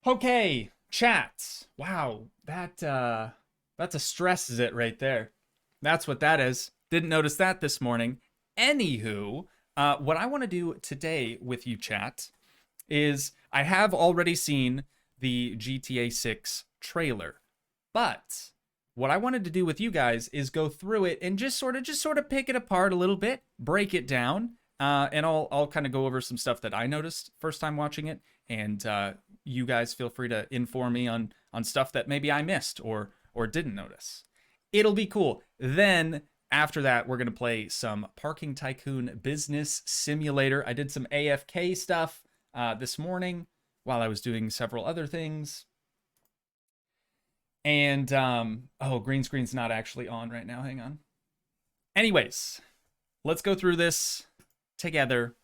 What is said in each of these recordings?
Okay, chat. Wow, that's a stress zit right there. That's what that is. Didn't notice that this morning. Anywho, what I want to do today with you, chat, is I have already seen the GTA 6 trailer, but what I wanted to do with you guys is go through it and just sort of pick it apart a little bit, break it down, and I'll kind of go over some stuff that I noticed first time watching it, and you guys feel free to inform me on stuff that maybe I missed or didn't notice. It'll be cool. Then after that, we're gonna play some Parking Tycoon Business Simulator. I did some AFK stuff this morning while I was doing several other things. And oh, green screen's not actually on right now. Hang on. Anyways, let's go through this together.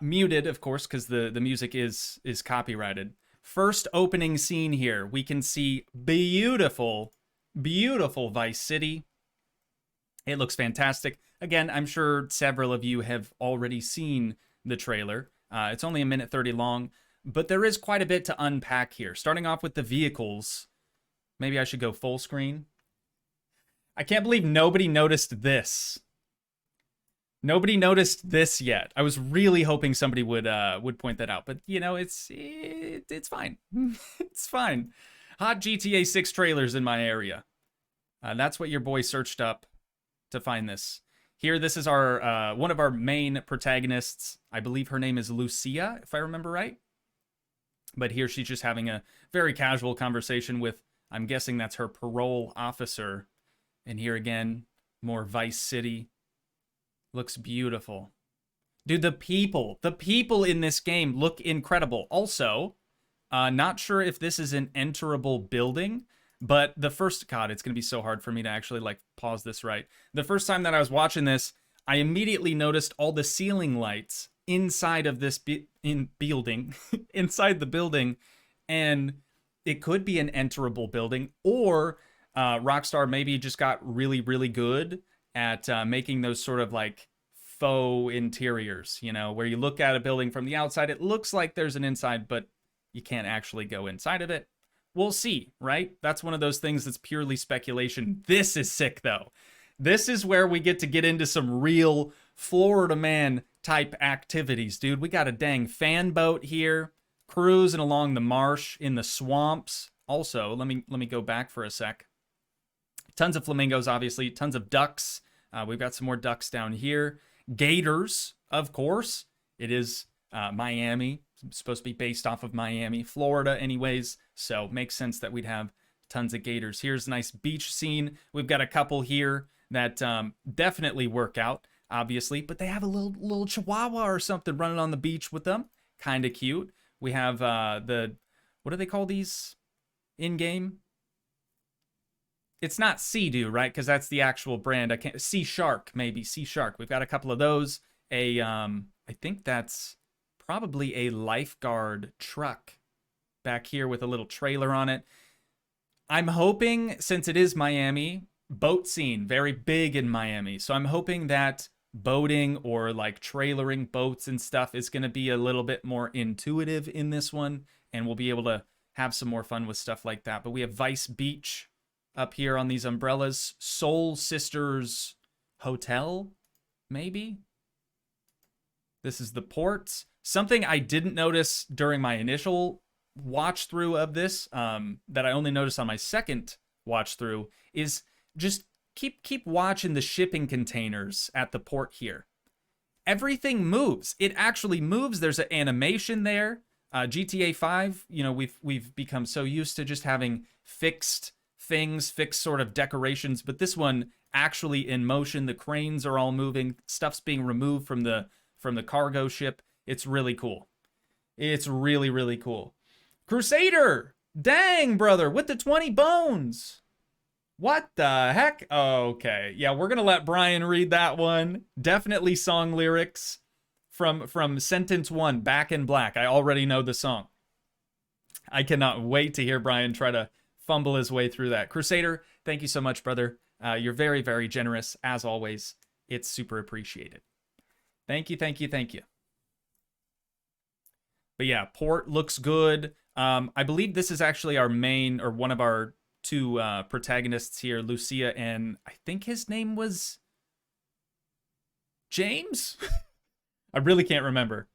Muted, of course, because the music is copyrighted. First opening scene here, we can see beautiful, beautiful Vice City. It looks fantastic. Again, I'm sure several of you have already seen the trailer. It's only a minute 30 long, but there is quite a bit to unpack here. Starting off with the vehicles. Maybe I should go full screen. I can't believe nobody noticed this. Nobody noticed this yet. I was really hoping somebody would point that out, but you know, it's fine. It's fine. Hot GTA 6 trailers in my area. That's what your boy searched up to find this. Here, this is our one of our main protagonists. I believe her name is Lucia, if I remember right. But here she's just having a very casual conversation with, I'm guessing that's her parole officer. And here again, more Vice City. Looks beautiful. Dude, the people in this game look incredible. Also, not sure if this is an enterable building, but the first, God, it's going to be so hard for me to actually like pause this right. The first time that I was watching this, I immediately noticed all the ceiling lights inside of this building, inside the building, and it could be an enterable building, or Rockstar maybe just got really, really good at making those sort of like faux interiors, you know, where you look at a building from the outside, it looks like there's an inside, but you can't actually go inside of it. We'll see, right? That's one of those things that's purely speculation. This is sick, though. This is where we get to get into some real Florida man type activities, dude. We got a dang fan boat here, cruising along the marsh in the swamps. Also, let me go back for a sec. Tons of flamingos, obviously. Tons of ducks. We've got some more ducks down here. Gators, of course. It is Miami. It's supposed to be based off of Miami, Florida anyways. So makes sense that we'd have tons of gators. Here's a nice beach scene. We've got a couple here that definitely work out, obviously. But they have a little chihuahua or something running on the beach with them. Kind of cute. We have what do they call these in-game? It's not Sea-Doo, right? Because that's the actual brand. I can't. Sea Shark, maybe. Sea Shark. We've got a couple of those. I think that's probably a lifeguard truck back here with a little trailer on it. I'm hoping, since it is Miami, boat scene, very big in Miami. So I'm hoping that boating or like trailering boats and stuff is going to be a little bit more intuitive in this one. And we'll be able to have some more fun with stuff like that. But we have Vice Beach up here on these umbrellas. Soul Sisters Hotel, maybe? This is the port. Something I didn't notice during my initial watch through of this, that I only noticed on my second watch through, is just keep watching the shipping containers at the port here. Everything moves. It actually moves. There's an animation there. GTA 5, you know, we've become so used to just having fixed things, fixed sort of decorations, but this one actually in motion. The cranes are all moving. Stuff's being removed from the cargo ship. It's really cool. It's really, really cool. Crusader! Dang, brother, with the 20 bones. What the heck? Okay, yeah, we're gonna let Brian read that one. Definitely song lyrics from Sentence 1, Back in Black. I already know the song. I cannot wait to hear Brian try to fumble his way through that. Crusader, thank you so much, brother. You're very, very generous, as always. It's super appreciated. Thank you, thank you, thank you. But yeah, port looks good. I believe this is actually our main, or one of our two protagonists here, Lucia, and I think his name was James? I really can't remember.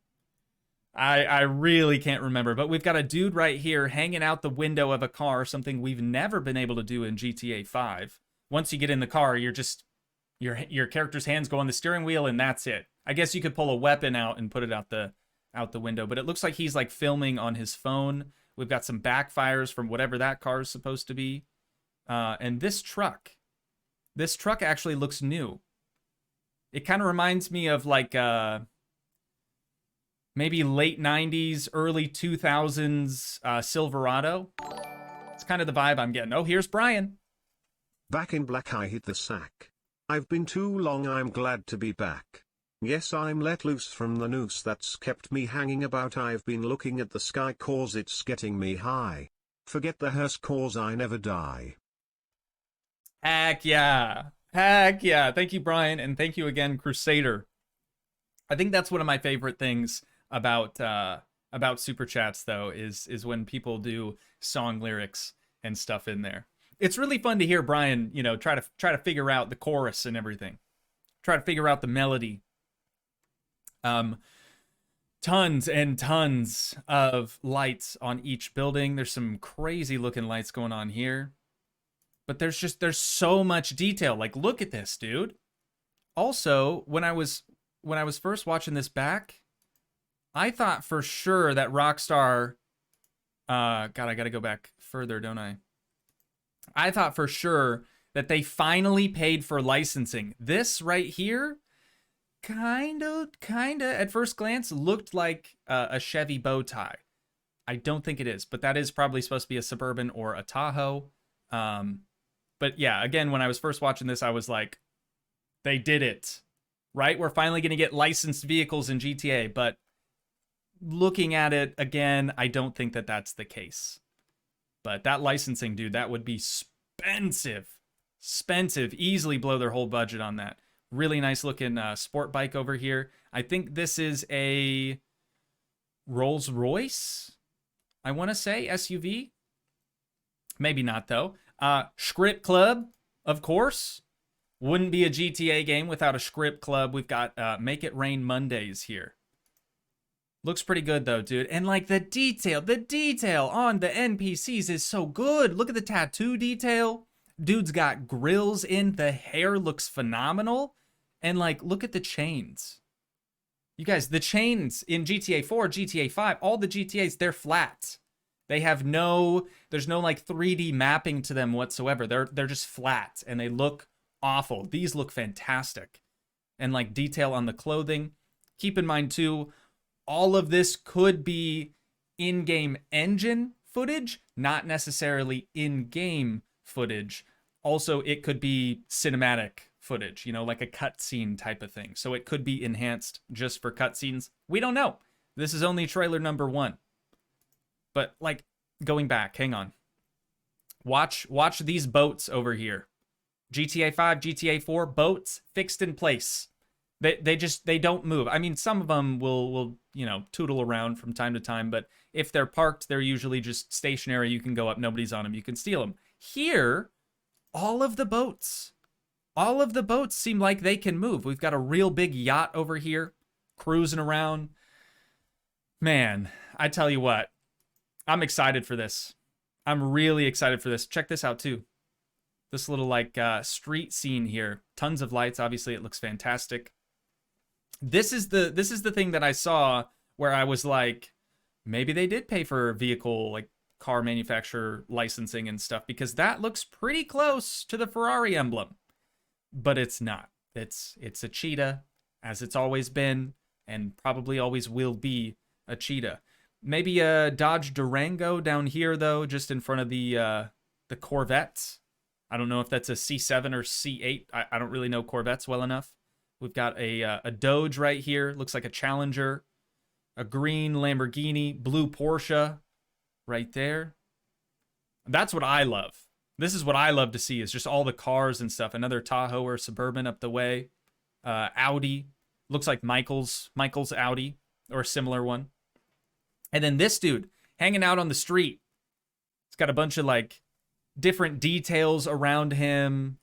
I really can't remember, but we've got a dude right here hanging out the window of a car, something we've never been able to do in GTA 5. Once you get in the car, you're just your character's hands go on the steering wheel and that's it. I guess you could pull a weapon out and put it out the window, but it looks like he's like filming on his phone. We've got some backfires from whatever that car is supposed to be. And this truck actually looks new. It kind of reminds me of like maybe late 90s, early 2000s Silverado. It's kind of the vibe I'm getting. Oh, here's Brian. Back in black, I hit the sack. I've been too long, I'm glad to be back. Yes, I'm let loose from the noose that's kept me hanging about. I've been looking at the sky cause it's getting me high. Forget the hearse cause I never die. Heck yeah. Heck yeah. Thank you, Brian, and thank you again, Crusader. I think that's one of my favorite things about super chats, though, is when people do song lyrics and stuff in there. It's really fun to hear Brian, you know, try to figure out the chorus and everything. Try to figure out the melody. Tons and tons of lights on each building. There's some crazy looking lights going on here. But there's so much detail. Like, look at this, dude. Also, when I was first watching this back, I thought for sure that Rockstar God, I gotta go back further, don't I? I thought for sure that they finally paid for licensing. This right here, kinda, at first glance, looked like a Chevy bow tie. I don't think it is, but that is probably supposed to be a Suburban or a Tahoe. But yeah, again, when I was first watching this, I was like, they did it, right? We're finally going to get licensed vehicles in GTA, but looking at it again, I don't think that that's the case. But that licensing, dude, that would be expensive, easily blow their whole budget on that. Really nice looking sport bike over here. I think this is a Rolls Royce, I want to say, SUV. Maybe not, though. Script Club, of course. Wouldn't be a GTA game without a Script Club. We've got Make It Rain Mondays here. Looks pretty good, though, dude. And, like, the detail on the NPCs is so good. Look at the tattoo detail. Dude's got grills in. The hair looks phenomenal. And, like, look at the chains. You guys, the chains in GTA 4, GTA 5, all the GTAs, they're flat. They have there's no like 3D mapping to them whatsoever. They're just flat and they look awful. These look fantastic. And like detail on the clothing. Keep in mind too, all of this could be in-game engine footage, not necessarily in-game footage. Also, it could be cinematic footage, you know, like a cutscene type of thing. So it could be enhanced just for cutscenes. We don't know. This is only trailer number 1. But, like, going back, hang on. Watch these boats over here. GTA 5, GTA 4, boats fixed in place. They don't move. I mean, some of them will, you know, tootle around from time to time, but if they're parked, they're usually just stationary. You can go up, nobody's on them, you can steal them. Here, all of the boats seem like they can move. We've got a real big yacht over here, cruising around. Man, I tell you what. I'm excited for this. I'm really excited for this. Check this out too. This little like street scene here. Tons of lights. Obviously, it looks fantastic. This is the thing that I saw where I was like, maybe they did pay for vehicle like car manufacturer licensing and stuff because that looks pretty close to the Ferrari emblem, but it's not. It's a cheetah, as it's always been, and probably always will be a cheetah. Maybe a Dodge Durango down here, though, just in front of the Corvettes. I don't know if that's a C7 or C8. I don't really know Corvettes well enough. We've got a Dodge right here. Looks like a Challenger. A green Lamborghini. Blue Porsche right there. That's what I love. This is what I love to see, is just all the cars and stuff. Another Tahoe or Suburban up the way. Audi. Looks like Michael's Audi, or a similar one. And then this dude, hanging out on the street. It's got a bunch of like different details around him.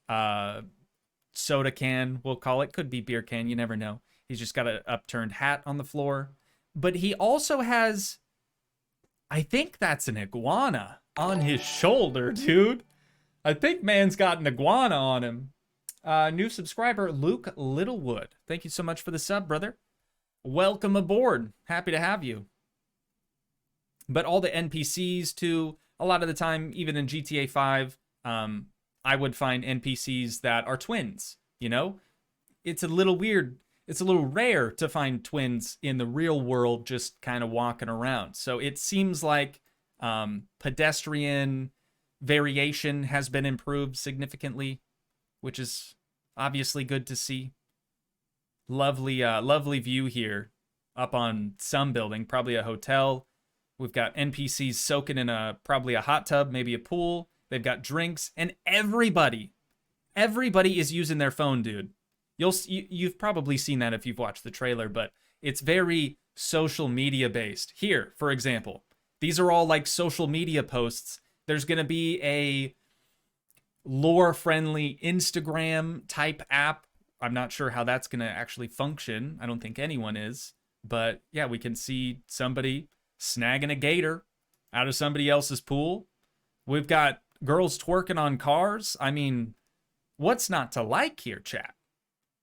Soda can, we'll call it. Could be beer can, you never know. He's just got an upturned hat on the floor. But he also has, I think that's an iguana on his shoulder, dude. I think man's got an iguana on him. New subscriber, Luke Littlewood. Thank you so much for the sub, brother. Welcome aboard. Happy to have you. But all the NPCs, too, a lot of the time, even in GTA 5, I would find NPCs that are twins, you know? It's a little weird. It's a little rare to find twins in the real world just kind of walking around. So it seems like pedestrian variation has been improved significantly, which is obviously good to see. Lovely view here up on some building, probably a hotel. We've got NPCs soaking in probably a hot tub, maybe a pool. They've got drinks, and everybody is using their phone, dude. You've probably seen that if you've watched the trailer, but it's very social media based. Here, for example, these are all like social media posts. There's going to be a lore-friendly Instagram type app. I'm not sure how that's going to actually function. I don't think anyone is. But yeah, we can see somebody snagging a gator out of somebody else's pool. We've got girls twerking on cars. I mean, what's not to like here, chat?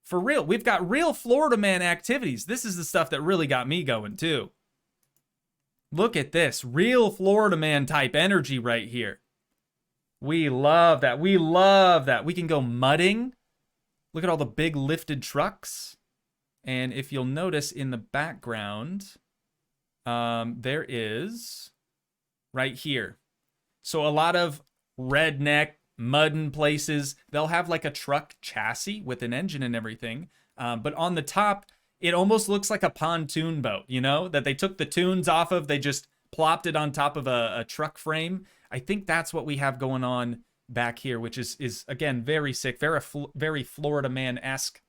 For real, we've got real Florida man activities. This is the stuff that really got me going, too. Look at this. Real Florida man type energy right here. We love that. We love that. We can go mudding. Look at all the big lifted trucks. And if you'll notice in the background, there is right here. So a lot of redneck, mudding places, they'll have like a truck chassis with an engine and everything. But on the top, it almost looks like a pontoon boat, you know, that they took the tunes off of. They just plopped it on top of a truck frame. I think that's what we have going on back here, which is again, very sick, very Florida man-esque.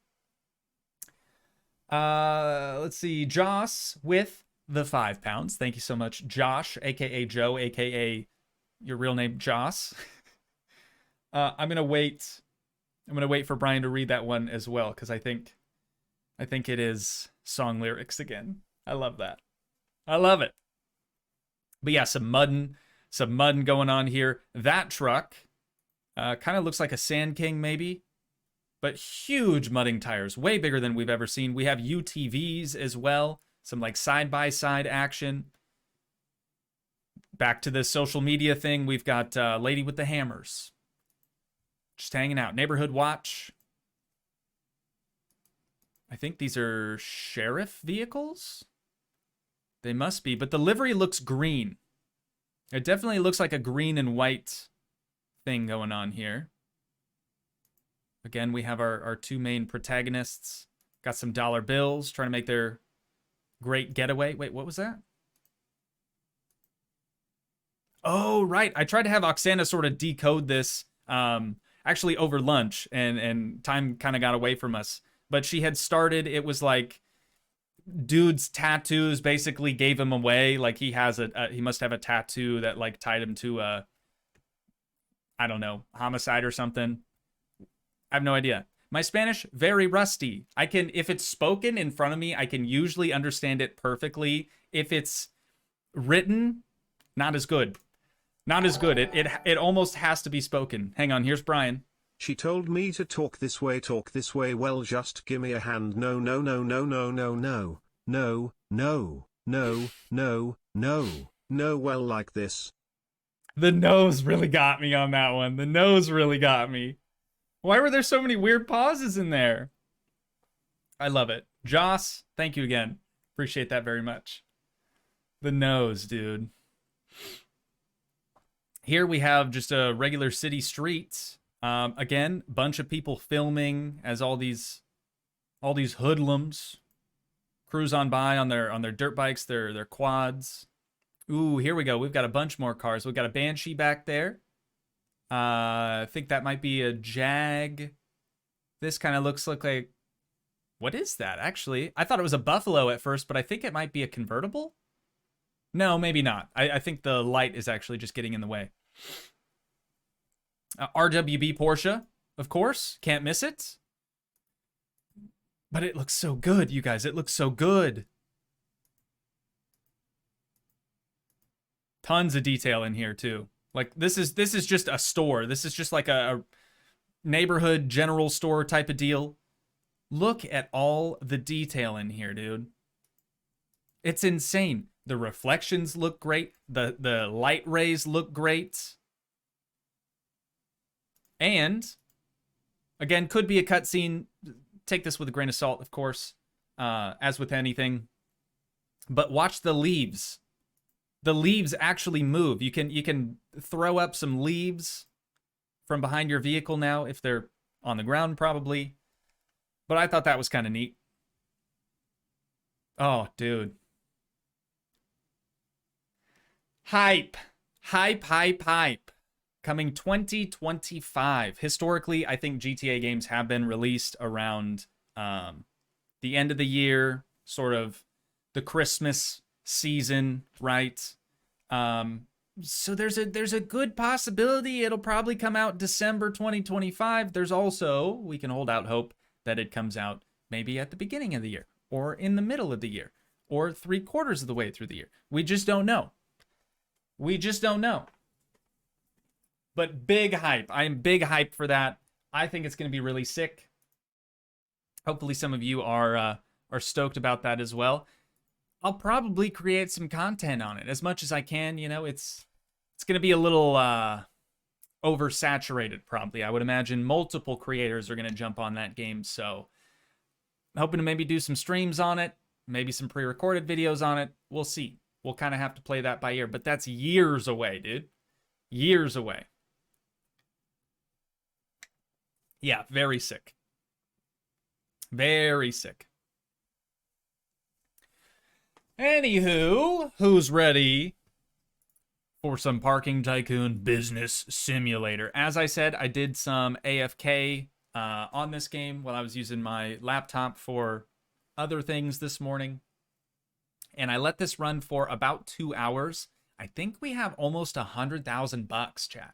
Let's see, Joss with the £5. Thank you so much, Josh, aka Joe, aka your real name, Joss. I'm gonna wait for Brian to read that one as well, because I think it is song lyrics again. I love that. I love it. But yeah, some mudding going on here. That truck kind of looks like a Sand King maybe, but huge mudding tires, way bigger than we've ever seen. We have UTVs as well, some like side-by-side action. Back to the social media thing, we've got Lady with the Hammers. Just hanging out. Neighborhood Watch. I think these are sheriff vehicles. They must be, but the livery looks green. It definitely looks like a green and white thing going on here. Again, we have our two main protagonists. Got some dollar bills, trying to make their great getaway. Wait, what was that? Oh, right. I tried to have Oksana sort of decode this actually over lunch, and time kind of got away from us. But she had started, it was like dude's tattoos basically gave him away. Like he has he must have a tattoo that like tied him to I don't know, homicide or something. I have no idea. My Spanish, very rusty. I can, if it's spoken in front of me, I can usually understand it perfectly. If it's written, not as good. Not as good. It almost has to be spoken. Hang on, here's Brian. She told me to talk this way, well just gimme a hand. No, no, no, no, no, no, no, no, no, no, no, no, no, well like this. The nose really got me on that one. The nose really got me. Why were there so many weird pauses in there? I love it. Joss, thank you again. Appreciate that very much. The nose, dude. Here we have just a regular city streets. Again, bunch of people filming as all these hoodlums cruise on by on their dirt bikes, their quads. Ooh, here we go. We've got a bunch more cars. We've got a Banshee back there. I think that might be a Jag. This kind of looks like, what is that actually? I thought it was a Buffalo at first, but I think it might be a convertible. No, maybe not. I think the light is actually just getting in the way. RWB Porsche, of course. Can't miss it. But it looks so good, you guys. It looks so good. Tons of detail in here, too. Like, this is just a store. This is just like a neighborhood general store type of deal. Look at all the detail in here, dude. It's insane. The reflections look great. The light rays look great. And, again, could be a cutscene. Take this with a grain of salt, of course, as with anything. But watch the leaves. The leaves actually move. You can throw up some leaves from behind your vehicle now if they're on the ground, probably. But I thought that was kind of neat. Oh, dude. Hype. Hype, hype, hype. Coming 2025. Historically, I think GTA games have been released around the end of the year, sort of the Christmas season, right? So there's a good possibility it'll probably come out December 2025. There's also, we can hold out hope that it comes out maybe at the beginning of the year, or in the middle of the year, or 3/4 of the way through the year. We just don't know. We just don't know. But big hype. I am big hype for that. I think it's going to be really sick. Hopefully some of you are stoked about that as well. I'll probably create some content on it as much as I can. You know, it's going to be a little oversaturated probably. I would imagine multiple creators are going to jump on that game. So I'm hoping to maybe do some streams on it, maybe some pre-recorded videos on it. We'll see. We'll kind of have to play that by ear. But that's years away, dude. Years away. Yeah, very sick. Very sick. Anywho, who's ready for some Parking Tycoon Business Simulator? As I said, I did some AFK on this game while I was using my laptop for other things this morning. And I let this run for about 2 hours. I think we have almost $100,000, chat.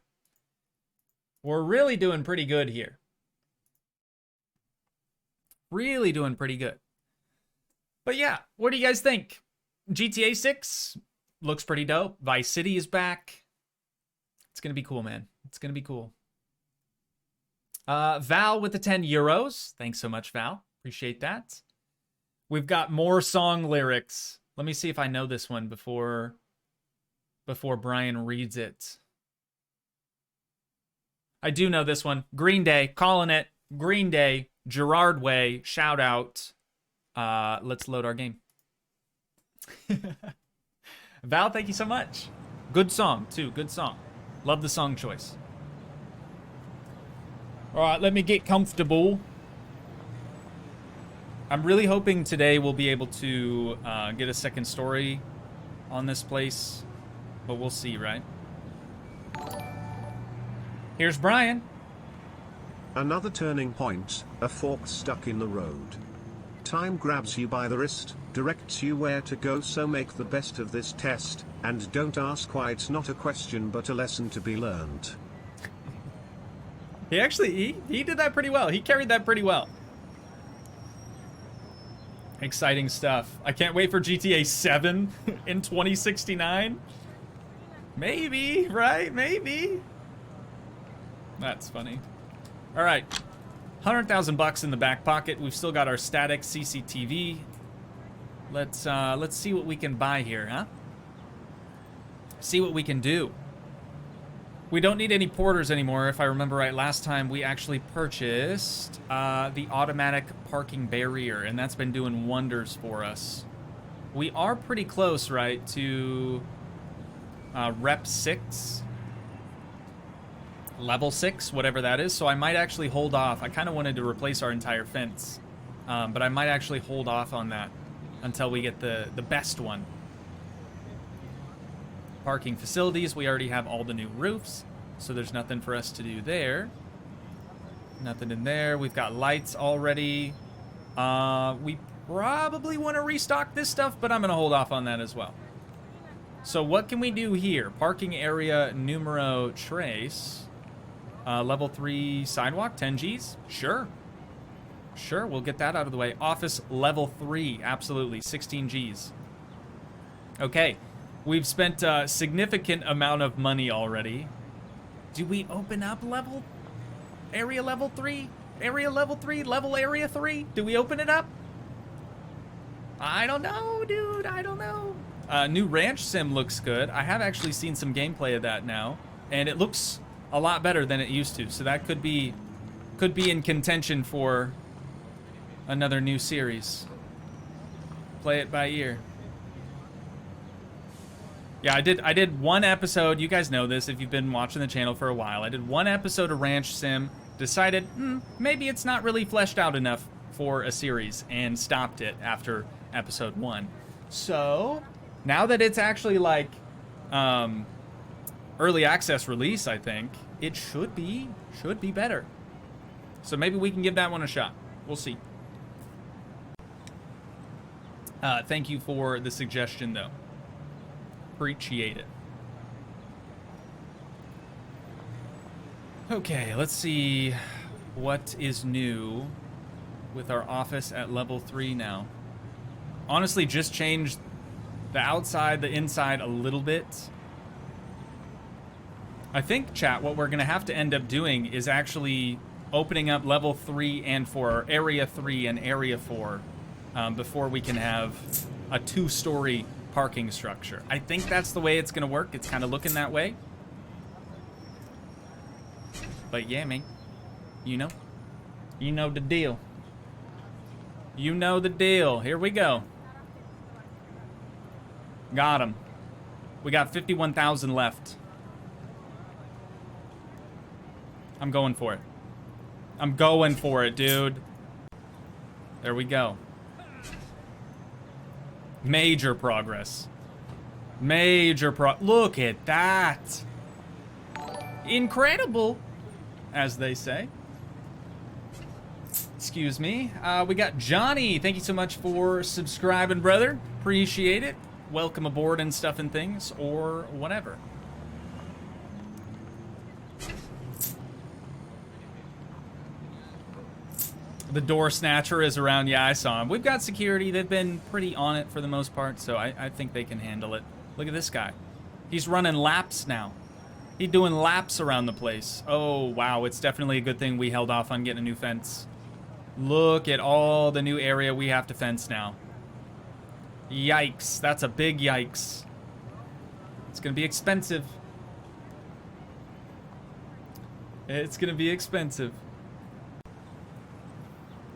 We're really doing pretty good here. Really doing pretty good. But yeah, what do you guys think? GTA 6 looks pretty dope. Vice City is back. It's going to be cool, man. It's going to be cool. Val with the 10 euros. Thanks so much, Val. Appreciate that. We've got more song lyrics. Let me see if I know this one before Brian reads it. I do know this one. Green Day, calling it. Green Day, Gerard Way, shout out. Let's load our game. Val, thank you so much. Good song, too. Good song. Love the song choice. All right, let me get comfortable. I'm really hoping today we'll be able to get a second story on this place, but we'll see, right? Here's Brian. Another turning point, a fork stuck in the road. Time grabs you by the wrist, directs you where to go, so make the best of this test, and don't ask why. It's not a question but a lesson to be learned. He actually, he did that pretty well. He carried that pretty well. Exciting stuff. I can't wait for GTA 7 in 2069. Maybe, right? Maybe. That's funny. All right. $100,000 in the back pocket. We've still got our static CCTV. Let's see what we can buy here, huh? See what we can do. We don't need any porters anymore. If I remember right, last time we actually purchased the automatic parking barrier, and that's been doing wonders for us. We are pretty close, right, to Rep 6? Level 6, whatever that is. So I might actually hold off. I kind of wanted to replace our entire fence, but I might actually hold off on that until we get the best one. Parking facilities, we already have all the new roofs, so there's nothing for us to do there. Nothing in there. We've got lights already. We probably want to restock this stuff, but I'm going to hold off on that as well. So what can we do here? Parking area numero tres. Level 3 sidewalk, 10 Gs? Sure. Sure, we'll get that out of the way. Office level 3, absolutely, 16 Gs. Okay, we've spent a significant amount of money already. Do we open up area level 3? Area level 3? Level area 3? Do we open it up? I don't know, dude, I don't know. New ranch sim looks good. I have actually seen some gameplay of that now, and it looks a lot better than it used to. So that could be in contention for another new series. Play it by ear. Yeah, I did one episode. You guys know this if you've been watching the channel for a while. I did one episode of Ranch Sim, decided maybe it's not really fleshed out enough for a series, and stopped it after episode 1. So now that it's actually like early access release, I think it should be better. So maybe we can give that one a shot. We'll see. Thank you for the suggestion, though. Appreciate it. Okay, let's see what is new with our office at level 3 now. Honestly, just changed the outside, the inside a little bit. I think, chat, what we're going to have to end up doing is actually opening up level 3 and 4, or area 3 and area 4, before we can have a 2-story parking structure. I think that's the way it's going to work. It's kind of looking that way. But yeah, man. You know the deal. You know the deal. Here we go. Got him. We got 51,000 left. I'm going for it. I'm going for it, dude. There we go. Major progress. Look at that. Incredible, as they say. Excuse me. We got Johnny. Thank you so much for subscribing, brother. Appreciate it. Welcome aboard and stuff and things, or whatever. The door snatcher is around. Yeah, I saw him. We've got security. They've been pretty on it for the most part, so I think they can handle it. Look at this guy. He's running laps now. He's doing laps around the place. Oh, wow. It's definitely a good thing we held off on getting a new fence. Look at all the new area we have to fence now. Yikes. That's a big yikes. It's going to be expensive. It's going to be expensive.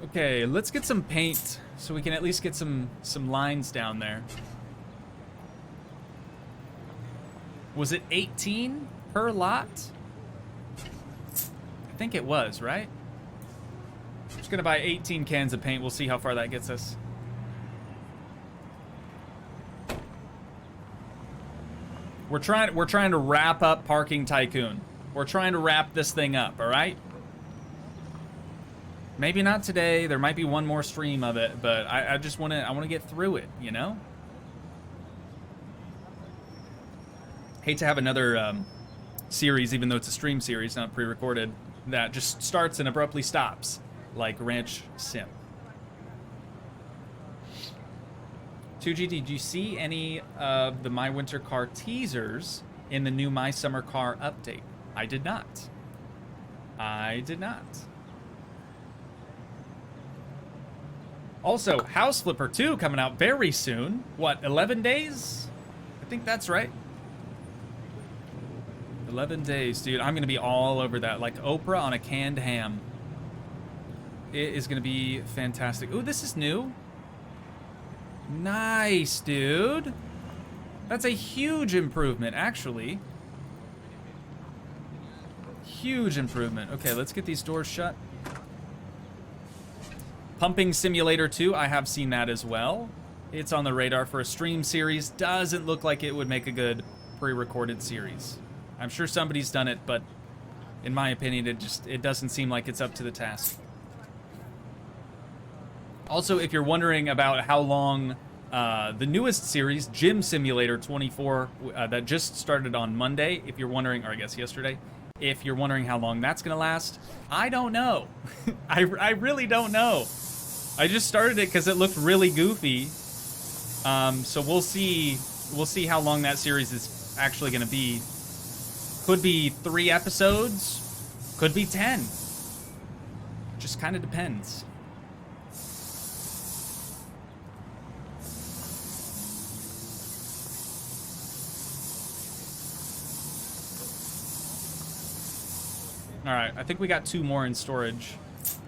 Okay, let's get some paint so we can at least get some lines down there. Was it 18 per lot? I think it was, right? Just gonna buy 18 cans of paint. We'll see how far that gets us. We're trying to wrap up Parking Tycoon. We're trying to wrap this thing up, all right? Maybe not today. There might be one more stream of it, but I just want to get through it, you know? Hate to have another series, even though it's a stream series, not pre-recorded, that just starts and abruptly stops, like Ranch Sim. Toogii, did you see any of the My Winter Car teasers in the new My Summer Car update? I did not. I did not. Also, House Flipper 2 coming out very soon. What, 11 days? I think that's right. 11 days, dude. I'm going to be all over that. Like Oprah on a canned ham. It is going to be fantastic. Ooh, this is new. Nice, dude. That's a huge improvement, actually. Huge improvement. Okay, let's get these doors shut. Pumping Simulator 2, I have seen that as well. It's on the radar for a stream series. Doesn't look like it would make a good pre-recorded series. I'm sure somebody's done it, but in my opinion, it doesn't seem like it's up to the task. Also, if you're wondering about how long the newest series, Gym Simulator 24, that just started on Monday. If you're wondering, or I guess yesterday, if you're wondering how long that's gonna last, I don't know. I really don't know. I just started it because it looked really goofy. So we'll see how long that series is actually gonna be. Could be 3 episodes, could be 10. Just kind of depends. All right, I think we got 2 more in storage,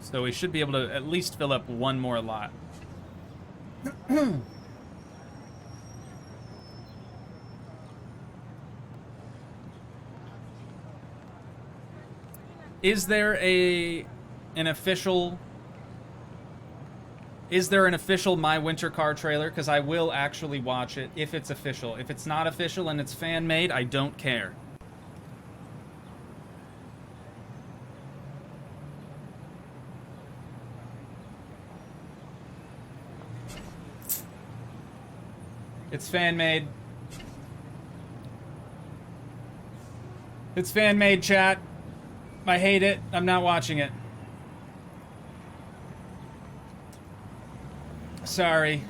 so we should be able to at least fill up 1 more lot. Is there an official My Winter Car trailer? Because I will actually watch it if it's official. If it's not official and it's fan made, I don't care. It's fan made. It's fan made, chat. I hate it. I'm not watching it. Sorry.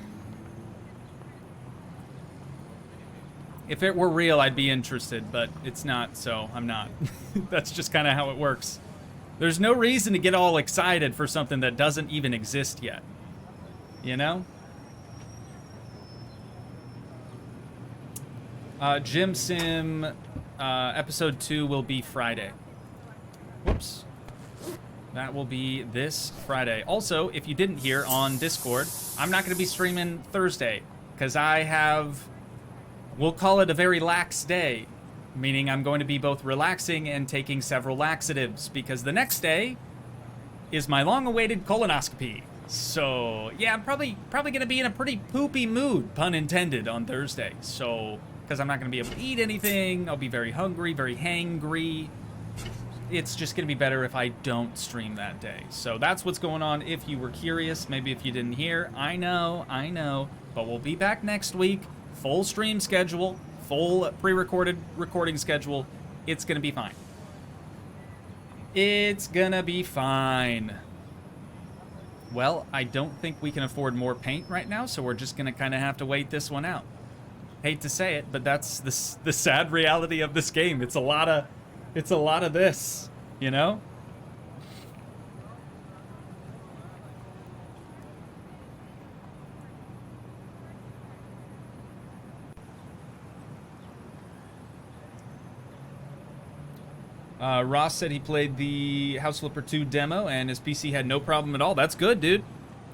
If it were real, I'd be interested, but it's not, so I'm not. That's just kind of how it works. There's no reason to get all excited for something that doesn't even exist yet. You know? Gym Sim episode 2 will be Friday. Whoops. That will be this Friday. Also, if you didn't hear on Discord, I'm not going to be streaming Thursday because I have, we'll call it a very lax day, meaning I'm going to be both relaxing and taking several laxatives because the next day is my long-awaited colonoscopy. So, yeah, I'm probably going to be in a pretty poopy mood, pun intended, on Thursday. So, because I'm not going to be able to eat anything, I'll be very hungry, very hangry. It's just going to be better if I don't stream that day. So that's what's going on if you were curious. Maybe if you didn't hear. I know. But we'll be back next week. Full stream schedule. Full pre-recorded recording schedule. It's going to be fine. It's going to be fine. Well, I don't think we can afford more paint right now, so we're just going to kind of have to wait this one out. Hate to say it, but that's the sad reality of this game. It's a lot of this, you know? Ross said he played the House Flipper 2 demo and his PC had no problem at all. That's good, dude.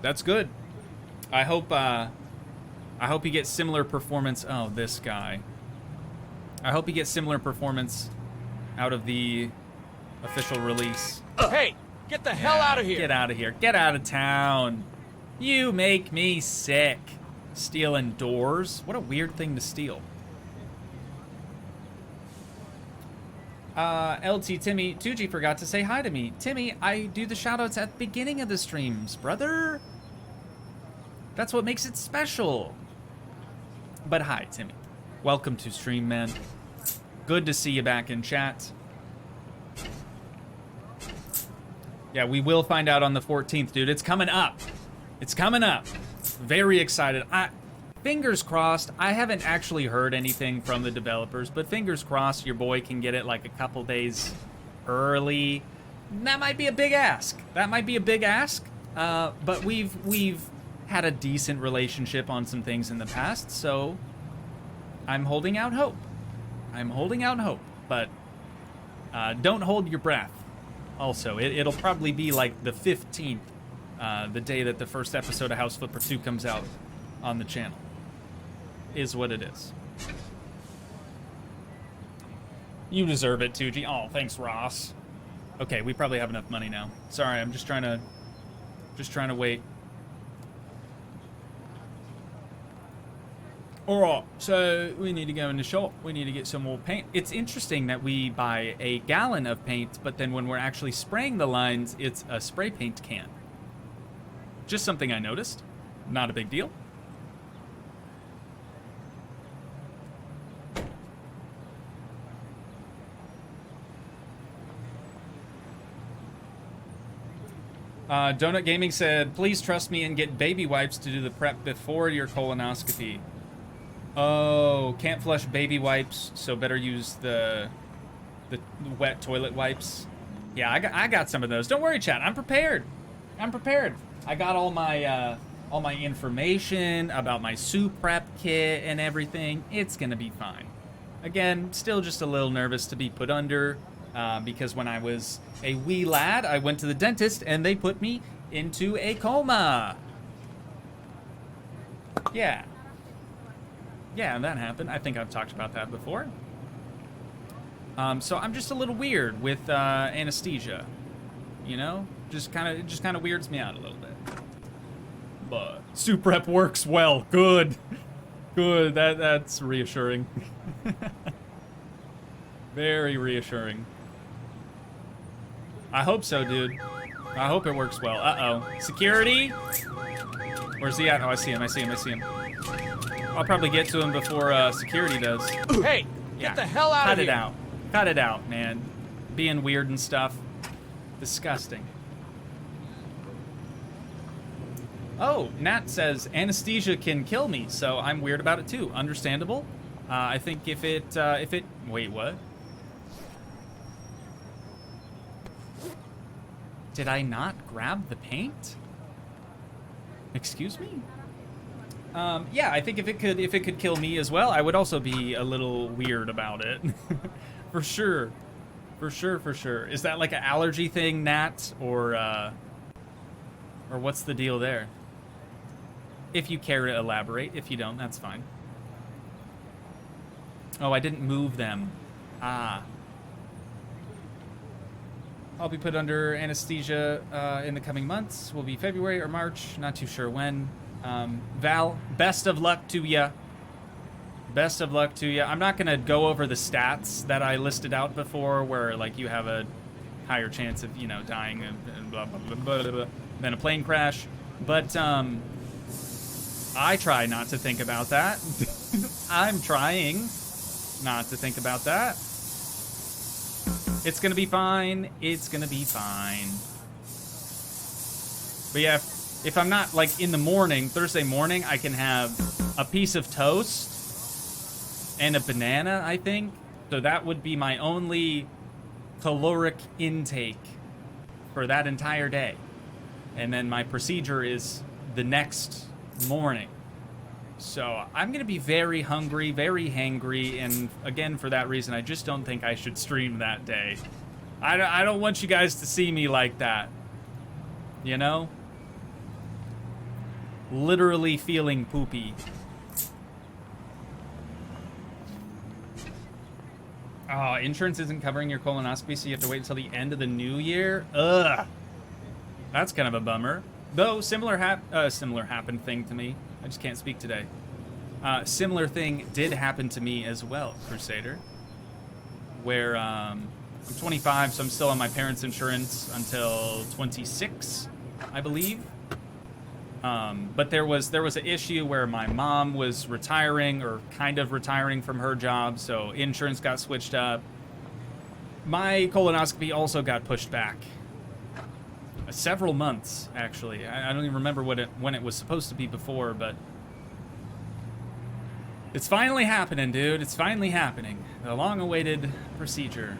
That's good. I hope he gets similar performance. Oh, this guy. I hope he gets similar performance out of the official release. Hey, get the hell out of here. Get out of here. Get out of town. You make me sick. Stealing doors. What a weird thing to steal. LT Timmy, Toogii forgot to say hi to me. Timmy, I do the shoutouts at the beginning of the streams, brother. That's what makes it special. But hi, Timmy. Welcome to stream, man. Good to see you back in chat. Yeah, we will find out on the 14th, dude. It's coming up. It's coming up. Very excited. Fingers crossed. I haven't actually heard anything from the developers, but fingers crossed your boy can get it like a couple days early. That might be a big ask. But we've had a decent relationship on some things in the past, so I'm holding out hope. But don't hold your breath. Also, it'll probably be like the 15th, the day that the first episode of House Flipper 2 comes out on the channel. Is what it is. You deserve it, Toogii. Oh, thanks, Ross. Okay, we probably have enough money now. Sorry, I'm just trying to wait. Alright, so we need to go in the shop. We need to get some more paint. It's interesting that we buy a gallon of paint, but then when we're actually spraying the lines, it's a spray paint can. Just something I noticed. Not a big deal. Donut Gaming said, please trust me and get baby wipes to do the prep before your colonoscopy. Oh, can't flush baby wipes, so better use the wet toilet wipes. Yeah, I got some of those. Don't worry, chat. I'm prepared. I'm prepared. I got all my information about my soup prep kit and everything. It's gonna be fine. Again, still just a little nervous to be put under, because when I was a wee lad, I went to the dentist and they put me into a coma. Yeah. Yeah, that happened. I think I've talked about that before. So I'm just a little weird with anesthesia. You know? Just kind of weirds me out a little bit. But soup prep works well. Good. Good. That's reassuring. Very reassuring. I hope so, dude. I hope it works well. Uh-oh. Security? Where's he at? Oh, I see him. I see him. I'll probably get to him before security does. Hey, get the hell out of here. Cut it out. Cut it out, man. Being weird and stuff. Disgusting. Oh, Nat says anesthesia can kill me, so I'm weird about it too. Understandable. I think if it, wait, what? Did I not grab the paint? Excuse me? Yeah, I think if it could kill me as well, I would also be a little weird about it. For sure. For sure. Is that like an allergy thing, Nat, or what's the deal there? If you care to elaborate. If you don't, that's fine. Oh, I didn't move them. Ah. I'll be put under anesthesia in the coming months. Will be February or March. Not too sure when. Val, best of luck to ya. Best of luck to ya. I'm not going to go over the stats that I listed out before where, like, you have a higher chance of, you know, dying and blah, blah, blah, blah, blah, than a plane crash. But, I try not to think about that. I'm trying not to think about that. It's gonna be fine. It's gonna be fine. But yeah, if I'm not, like, in the morning, Thursday morning, I can have a piece of toast and a banana, I think. So that would be my only caloric intake for that entire day. And then my procedure is the next morning. So I'm gonna be very hungry, very hangry, and again, for that reason, I just don't think I should stream that day. I don't want you guys to see me like that. You know? Literally feeling poopy. Oh, insurance isn't covering your colonoscopy, so you have to wait until the end of the new year? Ugh. That's kind of a bummer. Though, similar happened thing to me. I just can't speak today. Similar thing did happen to me as well, Crusader. Where, I'm 25, so I'm still on my parents' insurance until 26, I believe. But there was an issue where my mom was retiring, or kind of retiring from her job, so insurance got switched up. My colonoscopy also got pushed back. Several months, actually. I don't even remember when it was supposed to be before, but it's finally happening, dude. It's finally happening. The long-awaited procedure.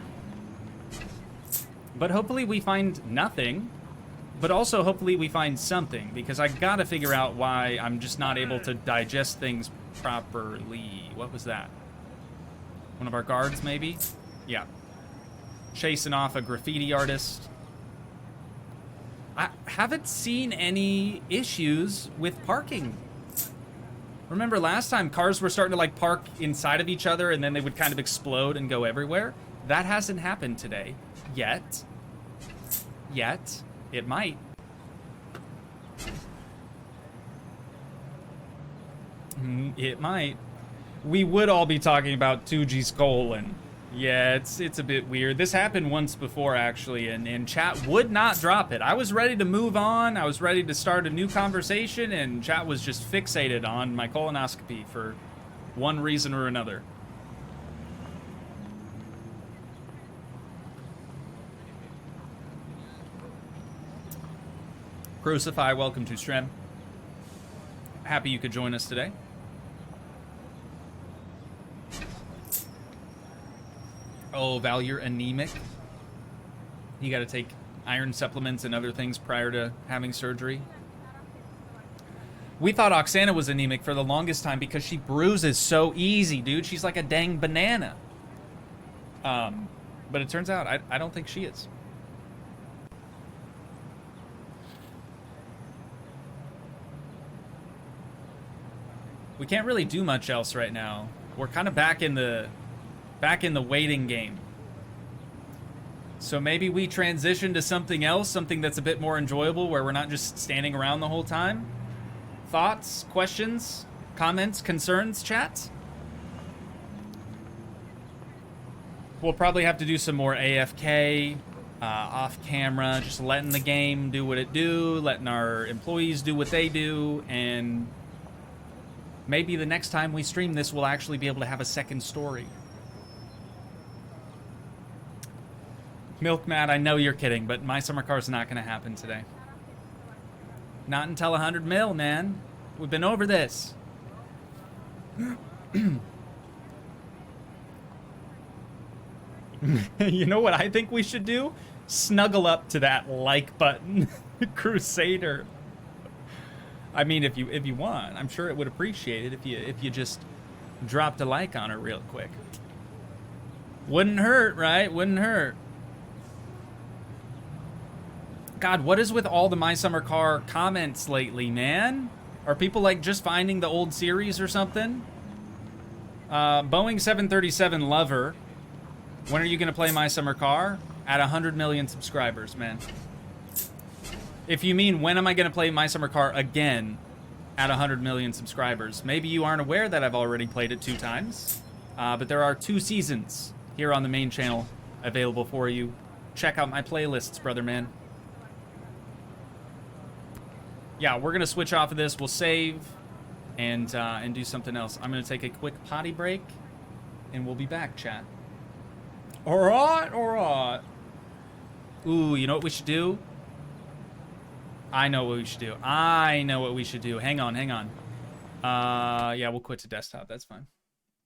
But hopefully we find nothing, but also hopefully we find something, because I gotta figure out why I'm just not able to digest things properly. What was that? One of our guards, maybe? Yeah. Chasing off a graffiti artist. I haven't seen any issues with parking. Remember last time cars were starting to, like, park inside of each other and then they would kind of explode and go everywhere? That hasn't happened today. Yet. It might. It might. We would all be talking about Toogii's colon. Yeah, it's a bit weird. This happened once before, actually, and chat would not drop it. I was ready to move on. I was ready to start a new conversation, and chat was just fixated on my colonoscopy for one reason or another. Crucify, welcome to stream. Happy you could join us today. Oh, Val, you're anemic. You got to take iron supplements and other things prior to having surgery. We thought Oksana was anemic for the longest time because she bruises so easy, dude. She's like a dang banana. But it turns out I don't think she is. We can't really do much else right now. We're kind of back in the waiting game. So maybe we transition to something else, something that's a bit more enjoyable, where we're not just standing around the whole time. Thoughts, questions, comments, concerns, chat? We'll probably have to do some more AFK, off camera, just letting the game do what it do, letting our employees do what they do, and maybe the next time we stream this, we'll actually be able to have a second story. Milkmat, I know you're kidding, but my summer car is not going to happen today. Not until 100 mil, man. We've been over this. You know what I think we should do? Snuggle up to that like button, Crusader. I mean, if you want, I'm sure it would appreciate it if you just dropped a like on her real quick. Wouldn't hurt, right? Wouldn't hurt. God, what is with all the My Summer Car comments lately, man? Are people like just finding the old series or something? Boeing 737 Lover. When are you gonna play My Summer Car? At 100 million subscribers, man. If you mean when am I gonna play My Summer Car again at 100 million subscribers, maybe you aren't aware that I've already played it 2 times. But there are 2 seasons here on the main channel available for you. Check out my playlists, brother man. Yeah, we're gonna switch off of this. We'll save and do something else. I'm gonna take a quick potty break, and we'll be back, chat. All right, all right. Ooh, you know what we should do? I know what we should do. I know what we should do. Hang on, hang on. Yeah, we'll quit to desktop. That's fine.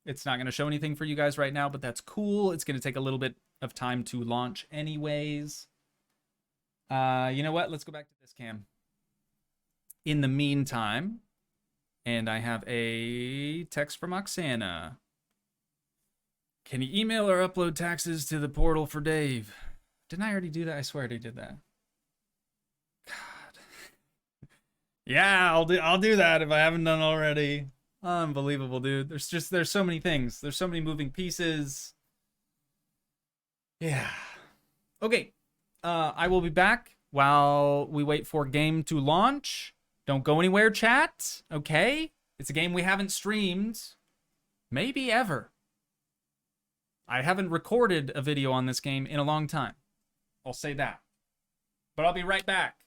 It's not gonna show anything for you guys right now, but that's cool. It's gonna take a little bit of time to launch, anyways. You know what? Let's go back to this cam. In the meantime, and I have a text from Oksana. Can you email or upload taxes to the portal for Dave? Didn't I already do that? I swear I already did that. God. Yeah, I'll do that if I haven't done already. Unbelievable, dude. There's so many things. There's so many moving pieces. Yeah. Okay. I will be back while we wait for game to launch. Don't go anywhere, chat. Okay? It's a game we haven't streamed. Maybe ever. I haven't recorded a video on this game in a long time. I'll say that. But I'll be right back.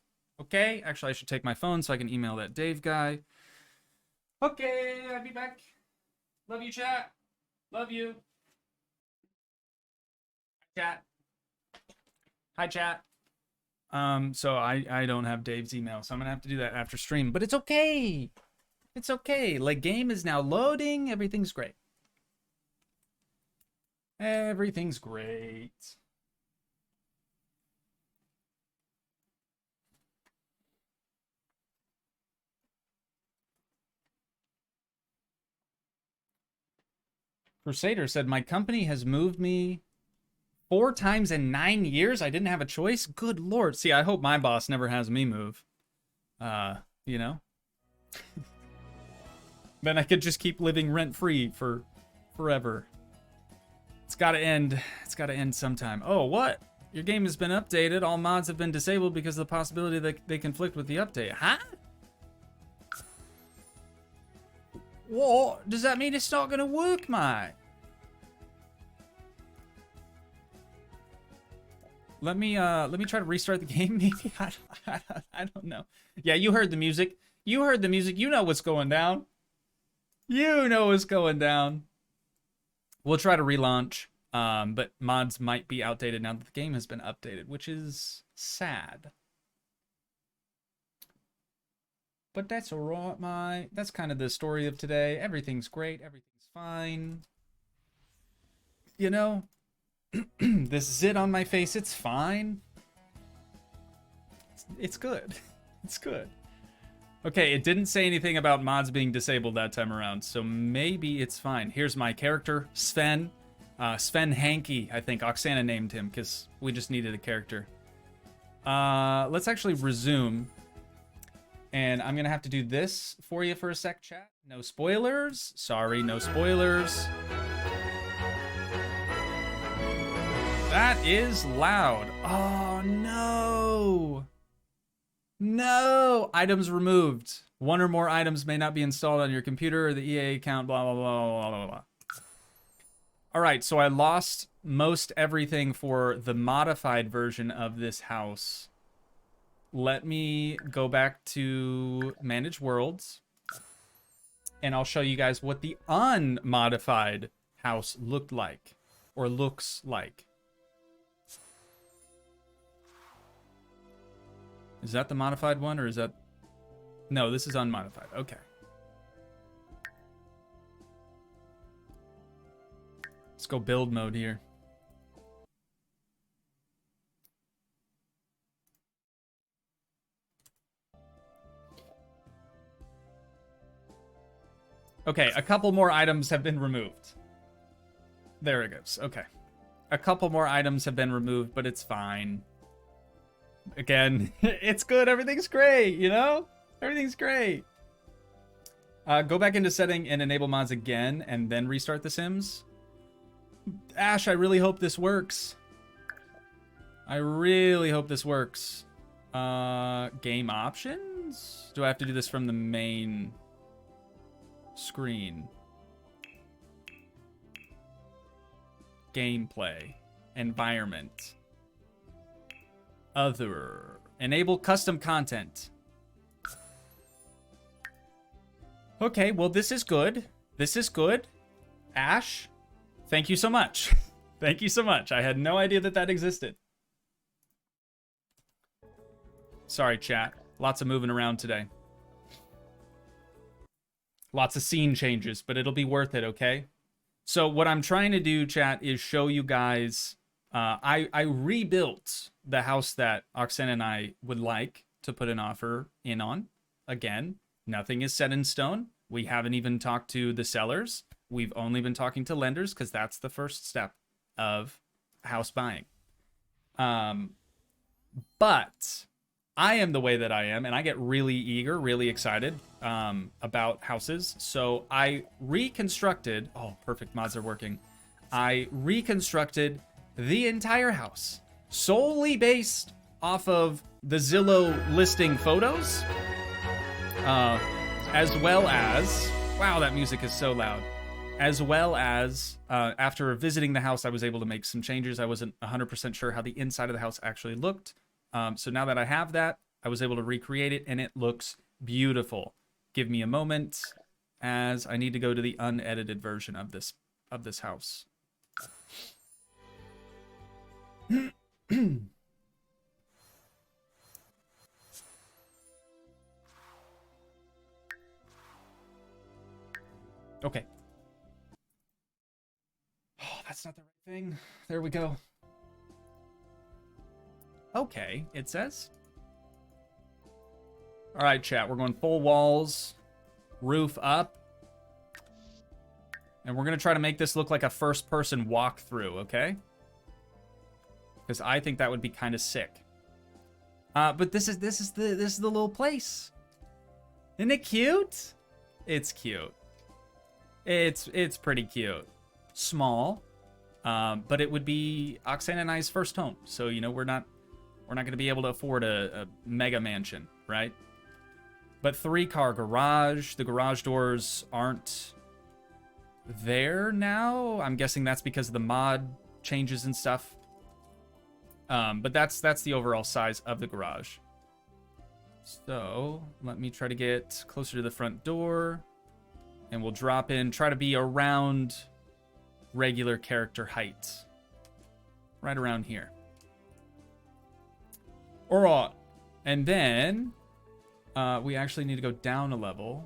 Okay? Actually, I should take my phone so I can email that Dave guy. Okay, I'll be back. Love you, chat. Love you. Chat. Hi, chat. So I don't have Dave's email, so I'm gonna have to do that after stream. But it's okay. It's okay. Like, game is now loading. Everything's great. Everything's great. Crusader said, my company has moved me 4 times in 9 years. I didn't have a choice. Good Lord. See, I hope my boss never has me move. You know? Then I could just keep living rent-free for forever. It's gotta end. It's gotta end sometime. Oh, what? Your game has been updated. All mods have been disabled because of the possibility that they conflict with the update. Huh? What? Does that mean it's not gonna work, mate? Let me try to restart the game, maybe? I don't know. Yeah, you heard the music. You heard the music. You know what's going down. You know what's going down. We'll try to relaunch, but mods might be outdated now that the game has been updated, which is sad. But that's alright, that's kind of the story of today. Everything's great. Everything's fine. You know, this zit on my face, it's fine. It's good. It's good. Okay, it didn't say anything about mods being disabled that time around, so maybe it's fine. Here's my character, Sven. Sven Hanky, I think Oksana named him because we just needed a character. Let's actually resume. And I'm gonna have to do this for you for a sec, chat. No spoilers. Sorry, no spoilers. That is loud. Oh, no. No. Items removed. One or more items may not be installed on your computer or the EA account, blah, blah, blah, blah, blah, blah. All right, so I lost most everything for the modified version of this house. Let me go back to Manage Worlds, and I'll show you guys what the unmodified house looked like, or looks like. Is that the modified one, or is that... No, this is unmodified. Okay. Let's go build mode here. Okay, a couple more items have been removed. There it goes. Okay. A couple more items have been removed, but it's fine. Again, it's good. Everything's great, you know? Everything's great. Go back into setting and enable mods again, and then restart The Sims. Ash, I really hope this works. I really hope this works. Game options? Do I have to do this from the main screen? Gameplay. Environment. Other. Enable custom content. Okay, well, this is good. This is good. Ash, thank you so much. Thank you so much. I had no idea that that existed. Sorry, chat. Lots of moving around today. Lots of scene changes, but it'll be worth it, okay? So what I'm trying to do, chat, is show you guys... I rebuilt the house that Oksana and I would like to put an offer in on. Again, nothing is set in stone. We haven't even talked to the sellers. We've only been talking to lenders because that's the first step of house buying. But I am the way that I am, and I get really eager, really excited about houses. So I reconstructed... Oh, perfect. Mods are working. I reconstructed the entire house solely based off of the Zillow listing photos, as well as... Wow, that music is so loud. As well as, after visiting the house, I was able to make some changes. I wasn't 100% sure how the inside of the house actually looked. So now that I have that, I was able to recreate it, and it looks beautiful. Give me a moment, as I need to go to the unedited version of this house. Okay. Oh, that's not the right thing. There we go. Okay, it says. All right, chat. We're going full walls, roof up. And we're going to try to make this look like a first-person walkthrough, okay? Because I think that would be kind of sick. But this is the little place. Isn't it cute? It's cute. It's pretty cute. Small, but it would be Oksana and I's first home. So, you know, we're not going to be able to afford a mega mansion, right? But 3-car garage. The garage doors aren't there now. I'm guessing that's because of the mod changes and stuff. But that's the overall size of the garage. So let me try to get closer to the front door, and we'll drop in, try to be around regular character height. Right around here. Alright. And then we actually need to go down a level.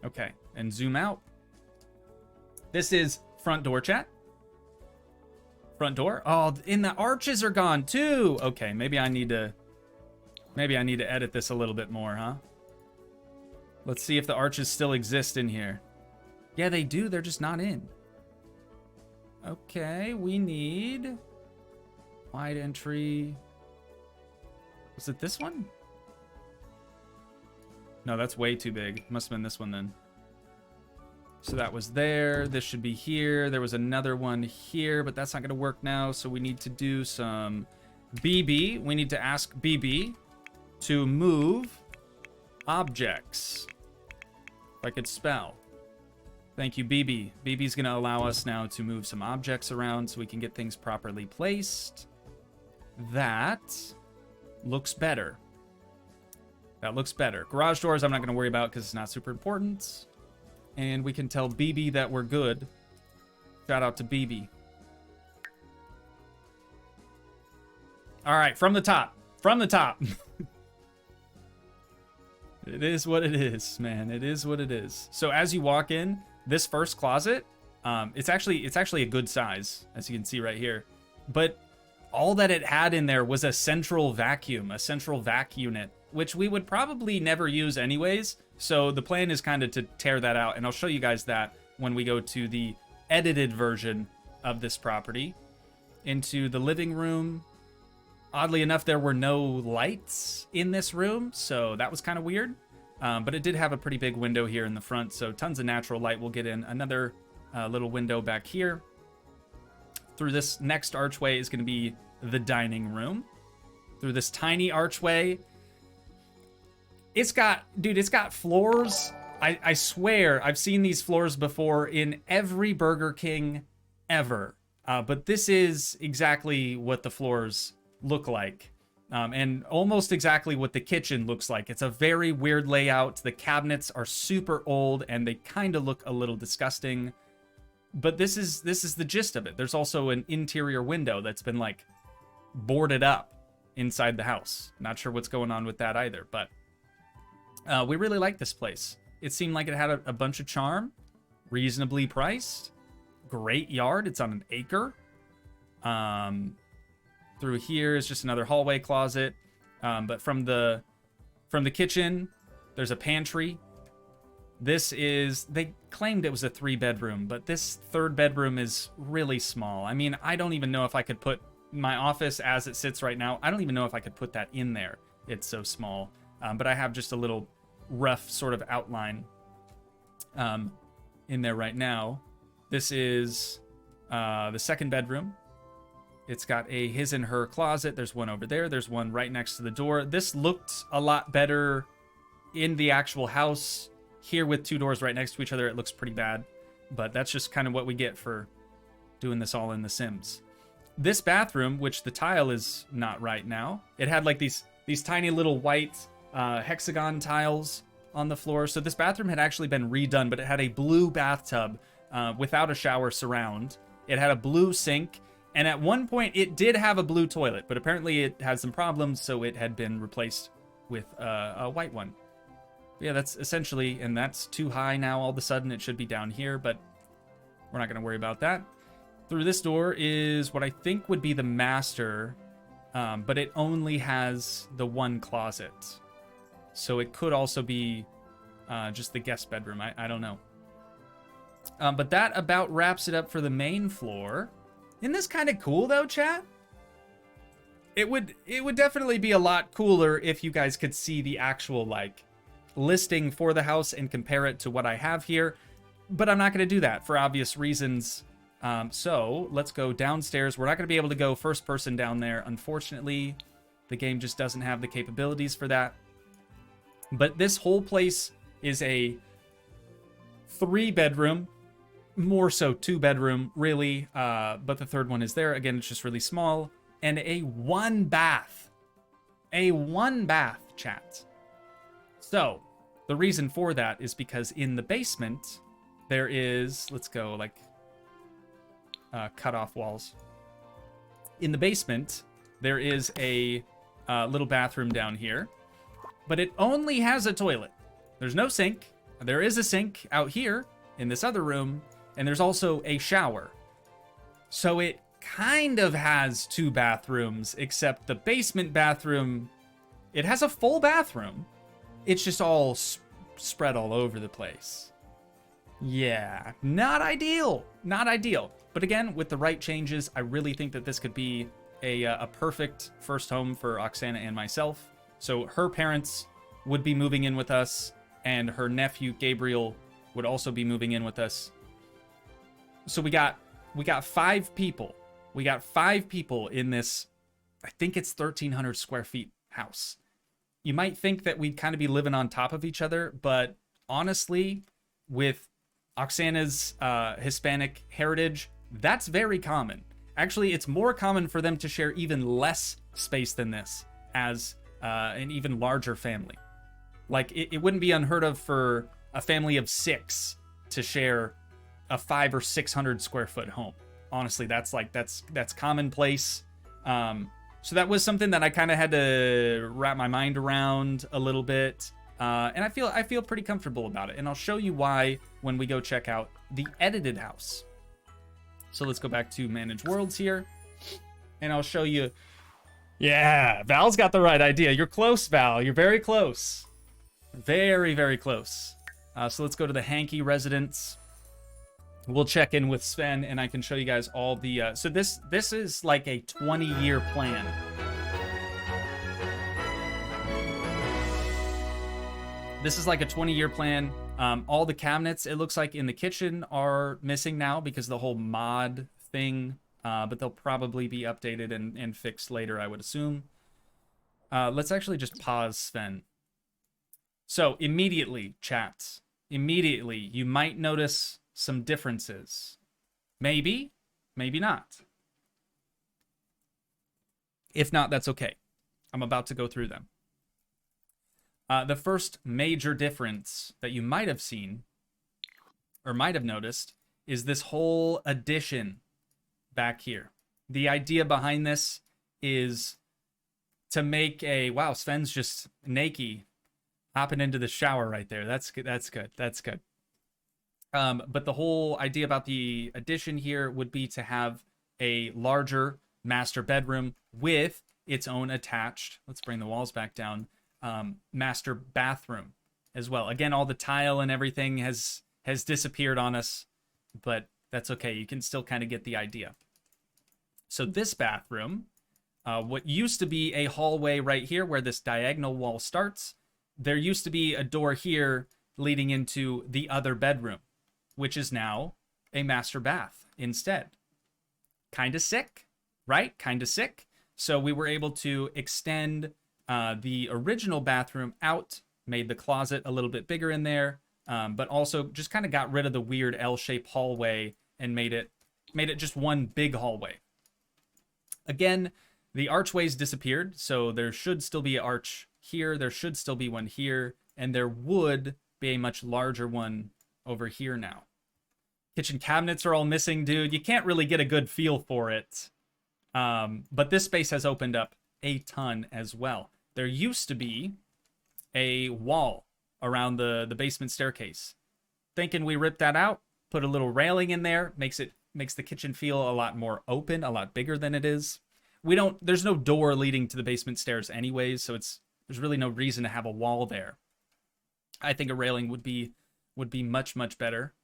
Okay, and zoom out. This is front door, chat. Front door. Oh, and the arches are gone too. Okay, maybe I need to edit this a little bit more, huh? Let's see if the arches still exist in here. Yeah, they do. They're just not in. Okay, we need wide entry. Was it this one? No, that's way too big. Must have been this one then. So that was there. This should be here. There was another one here, but that's not going to work now. So we need to do some BB. We need to ask BB to move objects. If I could spell. Thank you, BB. BB's going to allow us now to move some objects around so we can get things properly placed. That looks better. That looks better. Garage doors I'm not going to worry about because it's not super important. And we can tell BB that we're good. Shout out to BB. All right, from the top. From the top. It is what it is, man. It is what it is. So as you walk in, this first closet, it's actually a good size, as you can see right here. But all that it had in there was a central vacuum, a central vac unit, which we would probably never use anyways. So the plan is kind of to tear that out, and I'll show you guys that when we go to the edited version of this property. Into the living room. Oddly enough, there were no lights in this room, so that was kind of weird. But it did have a pretty big window here in the front, so tons of natural light will get in. Another little window back here. Through this next archway is going to be the dining room. Through this tiny archway, it's got floors. I swear I've seen these floors before in every Burger King ever. But this is exactly what the floors look like. And almost exactly what the kitchen looks like. It's a very weird layout. The cabinets are super old and they kind of look a little disgusting. But this is the gist of it. There's also an interior window that's been like boarded up inside the house. Not sure what's going on with that either, but we really like this place. It seemed like it had a bunch of charm, reasonably priced, great yard. It's on an acre. Through here is just another hallway closet. But from the kitchen, there's a pantry. They claimed it was a 3-bedroom, but this 3rd bedroom is really small. I mean, I don't even know if I could put my office as it sits right now. I don't even know if I could put that in there. It's so small. But I have just a little rough sort of outline in there right now. This is the 2nd bedroom. It's got a his and her closet. There's one over there. There's one right next to the door. This looked a lot better in the actual house. Here with 2 doors right next to each other, it looks pretty bad. But that's just kind of what we get for doing this all in The Sims. This bathroom, which the tile is not right now, it had like these tiny little white hexagon tiles on the floor. So this bathroom had actually been redone, but it had a blue bathtub without a shower surround. It had a blue sink. And at one point, it did have a blue toilet, but apparently it had some problems, so it had been replaced with a white one. But yeah, that's essentially, and that's too high now. All of a sudden, it should be down here, but we're not going to worry about that. Through this door is what I think would be the master, but it only has the one closet. So it could also be just the guest bedroom. I don't know. But that about wraps it up for the main floor. Isn't this kind of cool though, chat? It would definitely be a lot cooler if you guys could see the actual like listing for the house and compare it to what I have here, but I'm not going to do that for obvious reasons. So let's go downstairs. We're not going to be able to go first person down there. Unfortunately, the game just doesn't have the capabilities for that. But this whole place is a 3-bedroom. More so 2-bedroom, really, but the 3rd one is there. Again, it's just really small. And a 1 bath. A 1 bath, chat. So, the reason for that is because in the basement, there is, let's go, like, cut off walls. In the basement, there is a little bathroom down here, but it only has a toilet. There's no sink. There is a sink out here in this other room, and there's also a shower. So it kind of has 2 bathrooms, except the basement bathroom, it has a full bathroom. It's just all spread all over the place. Yeah, not ideal. Not ideal. But again, with the right changes, I really think that this could be a perfect first home for Oksana and myself. So her parents would be moving in with us, and her nephew Gabriel would also be moving in with us. So we got 5 people. We got 5 people in this, I think it's 1,300 square feet house. You might think that we'd kind of be living on top of each other, but honestly, with Oksana's Hispanic heritage, that's very common. Actually, it's more common for them to share even less space than this as an even larger family. Like, it wouldn't be unheard of for a family of 6 to share a 500 or 600 square foot home. Honestly, that's commonplace. So that was something that I kind of had to wrap my mind around a little bit. And I feel pretty comfortable about it. And I'll show you why when we go check out the edited house. So let's go back to Manage Worlds here. And I'll show you. Yeah, Val's got the right idea. You're close, Val. You're very close. Very, very close. So let's go to the Hanky residence. We'll check in with Sven, and I can show you guys all the... so this is like a 20-year plan. This is like a 20-year plan. All the cabinets, it looks like in the kitchen, are missing now because of the whole mod thing. But they'll probably be updated and fixed later, I would assume. Let's actually just pause Sven. So immediately, chat. Immediately, you might notice some differences. Maybe, maybe not. If not, that's okay. I'm about to go through them. The first major difference that you might have seen or might have noticed is this whole addition back here. The idea behind this is to make a... Wow, Sven's just naked, hopping into the shower right there. That's good. That's good. That's good. But the whole idea about the addition here would be to have a larger master bedroom with its own attached, let's bring the walls back down, master bathroom as well. Again, all the tile and everything has disappeared on us, but that's okay. You can still kind of get the idea. So this bathroom, what used to be a hallway right here where this diagonal wall starts, there used to be a door here leading into the other bedroom, which is now a master bath instead. Kind of sick, right? Kind of sick. So we were able to extend the original bathroom out, made the closet a little bit bigger in there, but also just kind of got rid of the weird L-shaped hallway and made it just one big hallway. Again, the archways disappeared, so there should still be an arch here, there should still be one here, and there would be a much larger one over here now. Kitchen cabinets are all missing, dude. You can't really get a good feel for it. But this space has opened up a ton as well. There used to be a wall around the basement staircase. Thinking we ripped that out, put a little railing in there, makes the kitchen feel a lot more open, a lot bigger than it is. There's no door leading to the basement stairs anyways, so there's really no reason to have a wall there. I think a railing would be much, much better.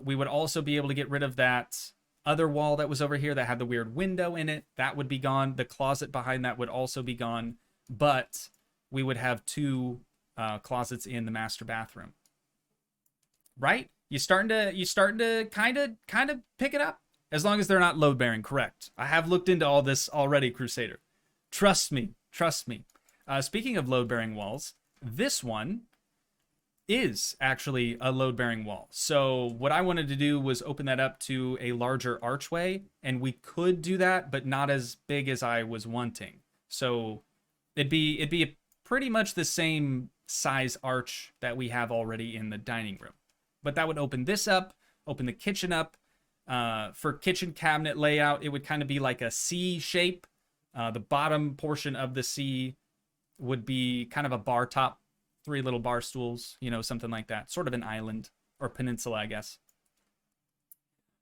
We would also be able to get rid of that other wall that was over here that had the weird window in it. That would be gone. The closet behind that would also be gone. But we would have 2 closets in the master bathroom. Right? You starting to kind of pick it up? As long as they're not load bearing, correct. I have looked into all this already, Crusader. Trust me. Trust me. Speaking of load bearing walls, this one is actually a load-bearing wall. So what I wanted to do was open that up to a larger archway, and we could do that, but not as big as I was wanting. So it'd be pretty much the same size arch that we have already in the dining room. But that would open this up, open the kitchen up. For kitchen cabinet layout, it would kind of be like a C shape The bottom portion of the C would be kind of a bar top, 3 little bar stools, you know, something like that. Sort of an island or peninsula, I guess.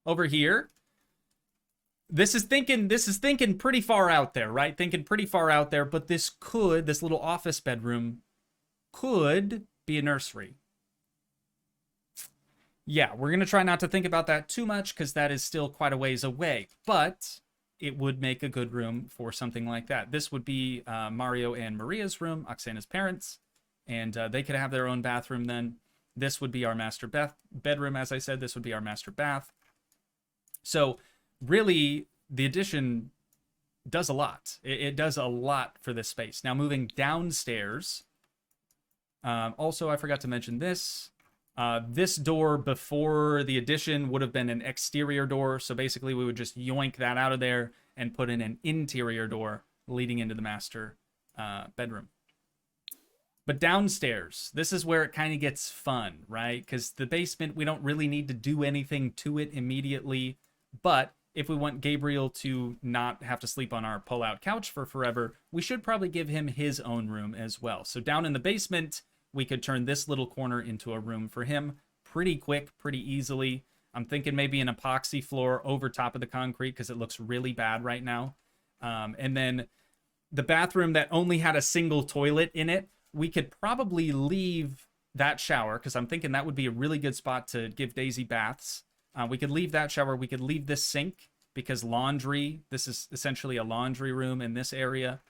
Over here, this is thinking pretty far out there, right? Thinking pretty far out there, but this little office bedroom could be a nursery. Yeah, we're going to try not to think about that too much because that is still quite a ways away, but it would make a good room for something like that. This would be Mario and Maria's room, Oksana's parents, and they could have their own bathroom then. This would be our master bedroom, as I said. This would be our master bath. So really, the addition does a lot. It does a lot for this space. Now, moving downstairs, also, I forgot to mention this. This door before the addition would have been an exterior door. So basically, we would just yoink that out of there and put in an interior door leading into the master bedroom. But downstairs, this is where it kind of gets fun, right? Because the basement, we don't really need to do anything to it immediately. But if we want Gabriel to not have to sleep on our pull-out couch for forever, we should probably give him his own room as well. So down in the basement, we could turn this little corner into a room for him pretty quick, pretty easily. I'm thinking maybe an epoxy floor over top of the concrete because it looks really bad right now. And then the bathroom that only had a single toilet in it, we could probably leave that shower because I'm thinking that would be a really good spot to give Daisy baths. We could leave that shower. We could leave this sink because laundry, this is essentially a laundry room in this area.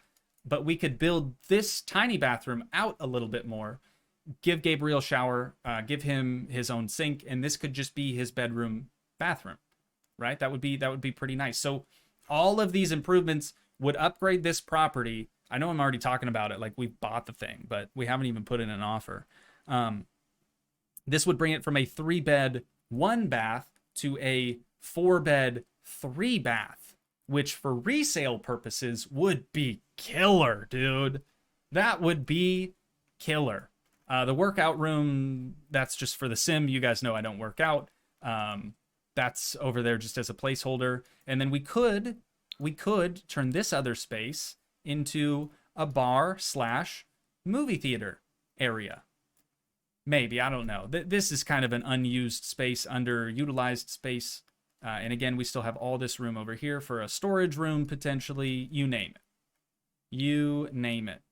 But we could build this tiny bathroom out a little bit more, give Gabriel a shower, give him his own sink, and this could just be his bedroom bathroom, right? That would be pretty nice. So all of these improvements would upgrade this property. I know I'm already talking about it like we've bought the thing, but we haven't even put in an offer. This would bring it from a 3-bed, 1-bath to a 4-bed, 3-bath, which for resale purposes would be killer, dude. That would be killer. The workout room, that's just for the sim. You guys know I don't work out. That's over there just as a placeholder. And then we could turn this other space into a bar/movie theater area. Maybe, I don't know. This is kind of an unused space, underutilized space. And again, we still have all this room over here for a storage room, potentially. You name it. You name it.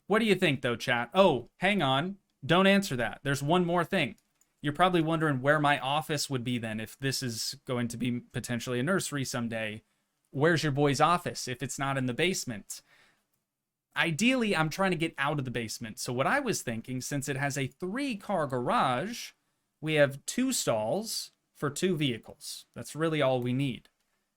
What do you think, though, chat? Oh, hang on. Don't answer that. There's one more thing. You're probably wondering where my office would be then if this is going to be potentially a nursery someday. Where's your boy's office if it's not in the basement? Ideally, I'm trying to get out of the basement. So what I was thinking, since it has a 3-car garage, we have 2 stalls for 2 vehicles. That's really all we need.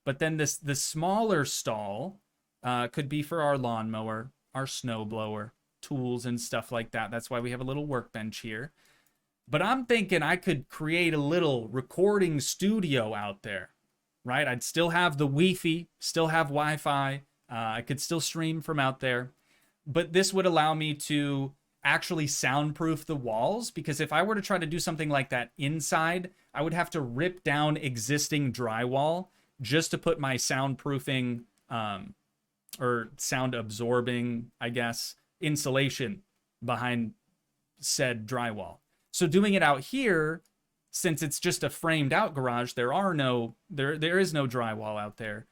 But then the smaller stall could be for our lawnmower, our snowblower, tools and stuff like that. That's why we have a little workbench here. But I'm thinking I could create a little recording studio out there, right? I'd still have the Wi-Fi, still have Wi-Fi. I could still stream from out there. But this would allow me to actually soundproof the walls, because if I were to try to do something like that inside, I would have to rip down existing drywall just to put my soundproofing or sound absorbing, I guess, insulation behind said drywall. So doing it out here, since it's just a framed out garage, there is no drywall out there.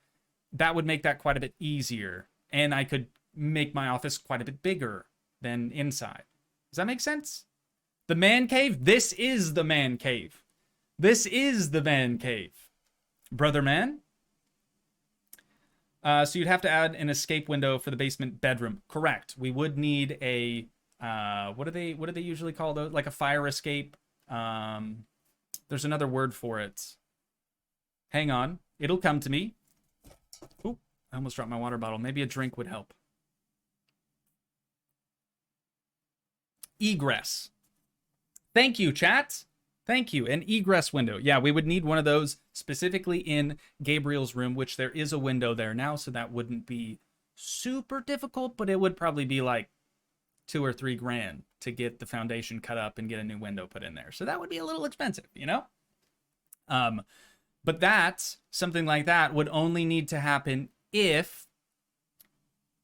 That would make that quite a bit easier. And I could make my office quite a bit bigger than inside. Does that make sense? The man cave? This is the man cave. This is the man cave. Brother man? So you'd have to add an escape window for the basement bedroom. Correct. We would need a what do they usually call those? Like a fire escape. There's another word for it. Hang on. It'll come to me. Oop, I almost dropped my water bottle. Maybe a drink would help. Egress. Thank you, chat. Thank you. An egress window. Yeah, we would need one of those specifically in Gabriel's room, which there is a window there now, so that wouldn't be super difficult, but it would probably be like $2 or $3 grand to get the foundation cut up and get a new window put in there. So that would be a little expensive, you know? But something like that would only need to happen if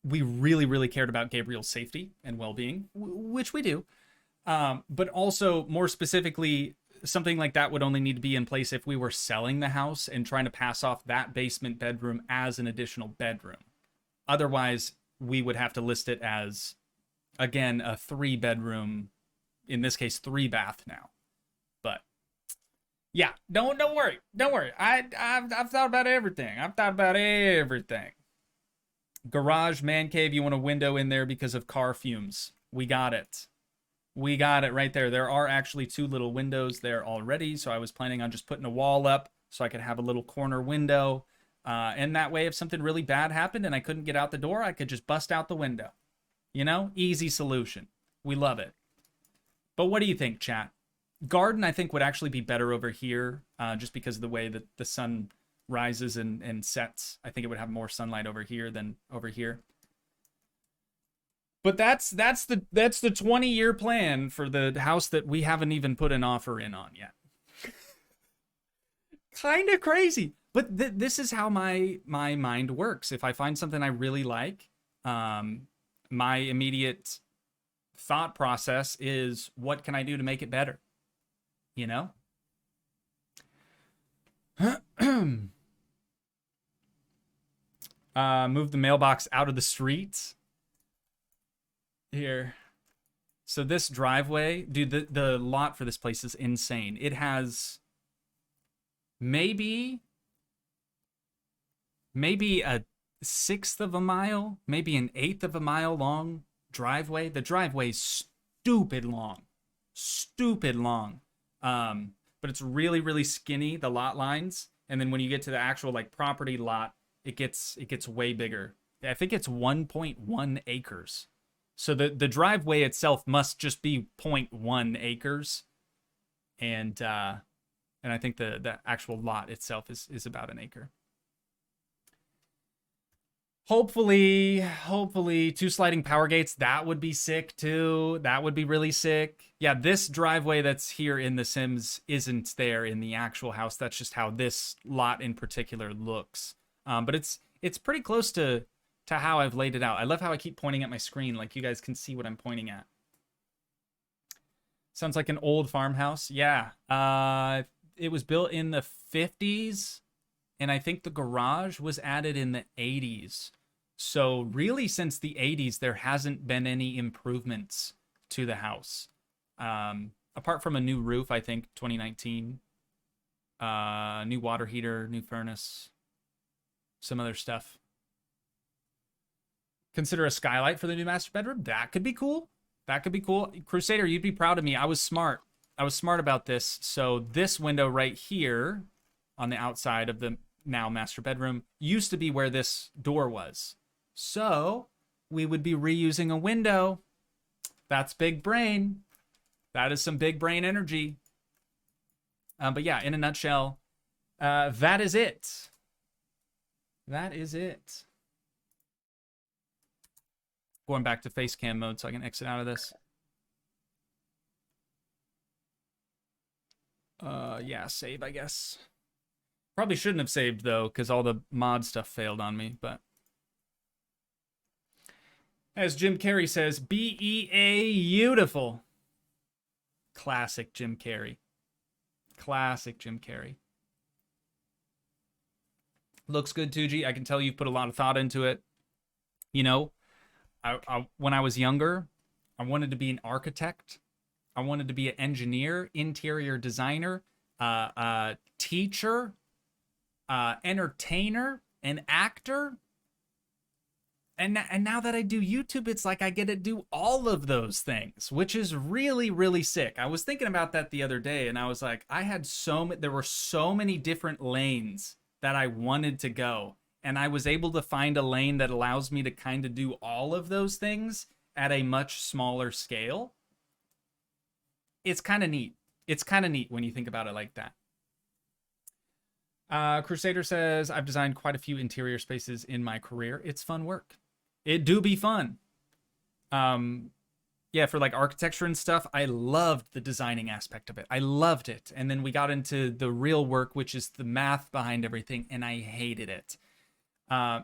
we really, really cared about Gabriel's safety and well-being, which we do. But also, more specifically, something like that would only need to be in place if we were selling the house and trying to pass off that basement bedroom as an additional bedroom. Otherwise, we would have to list it as, again, a 3-bedroom, in this case, 3-bath now. But yeah, don't worry. I've thought about everything. Garage, man cave, you want a window in there because of car fumes. We got it. We got it right there. There are actually 2 little windows there already, so I was planning on just putting a wall up so I could have a little corner window. And that way, if something really bad happened and I couldn't get out the door, I could just bust out the window. You know? Easy solution. We love it. But what do you think, chat? Garden, I think, would actually be better over here, just because of the way that the sun rises and sets. I think it would have more sunlight over here than over here. But that's the 20-year plan for the house that we haven't even put an offer in on yet. Kind of crazy. But this is how my mind works. If I find something I really like, my immediate thought process is, what can I do to make it better? You know? Move the mailbox out of the street. Here. So this driveway, dude, the lot for this place is insane. It has maybe a 1/6 of a mile, maybe an 1/8 of a mile long driveway. The driveway's stupid long. But it's really, really skinny, the lot lines. And then when you get to the actual like property lot, it gets way bigger. I think it's 1.1 acres. So the driveway itself must just be 0.1 acres. And I think the actual lot itself is about 1 acre. Hopefully 2 sliding power gates. That would be sick too. That would be really sick. Yeah, this driveway that's here in The Sims isn't there in the actual house. That's just how this lot in particular looks. But it's pretty close to how I've laid it out. I love how I keep pointing at my screen, like you guys can see what I'm pointing at. Sounds like an old farmhouse. Yeah. It was built in the 50s, and I think the garage was added in the 80s. So really, since the 80s, there hasn't been any improvements to the house. Apart from a new roof, I think, 2019. New water heater, new furnace, some other stuff. Consider a skylight for the new master bedroom. That could be cool. Crusader, you'd be proud of me. I was smart about this. So this window right here on the outside of the now master bedroom used to be where this door was. So we would be reusing a window. That's big brain. That is some big brain energy. But yeah, in a nutshell, that is it. Going back to face cam mode so I can exit out of this. Yeah, save, I guess. Probably shouldn't have saved, though, because all the mod stuff failed on me, but... As Jim Carrey says, beautiful. Classic Jim Carrey. Looks good, Toogii. I can tell you've put a lot of thought into it. You know, when I was younger, I wanted to be an architect. I wanted to be an engineer, interior designer, teacher, entertainer, an actor. And now that I do YouTube, it's like I get to do all of those things, which is really, really sick. I was thinking about that the other day, and I was like, there were so many different lanes that I wanted to go. And I was able to find a lane that allows me to kind of do all of those things at a much smaller scale. It's kind of neat. It's kind of neat when you think about it like that. Crusader says, I've designed quite a few interior spaces in my career. It's fun work. It do be fun. Yeah, for like architecture and stuff, I loved the designing aspect of it. I loved it. And then we got into the real work, which is the math behind everything, and I hated it.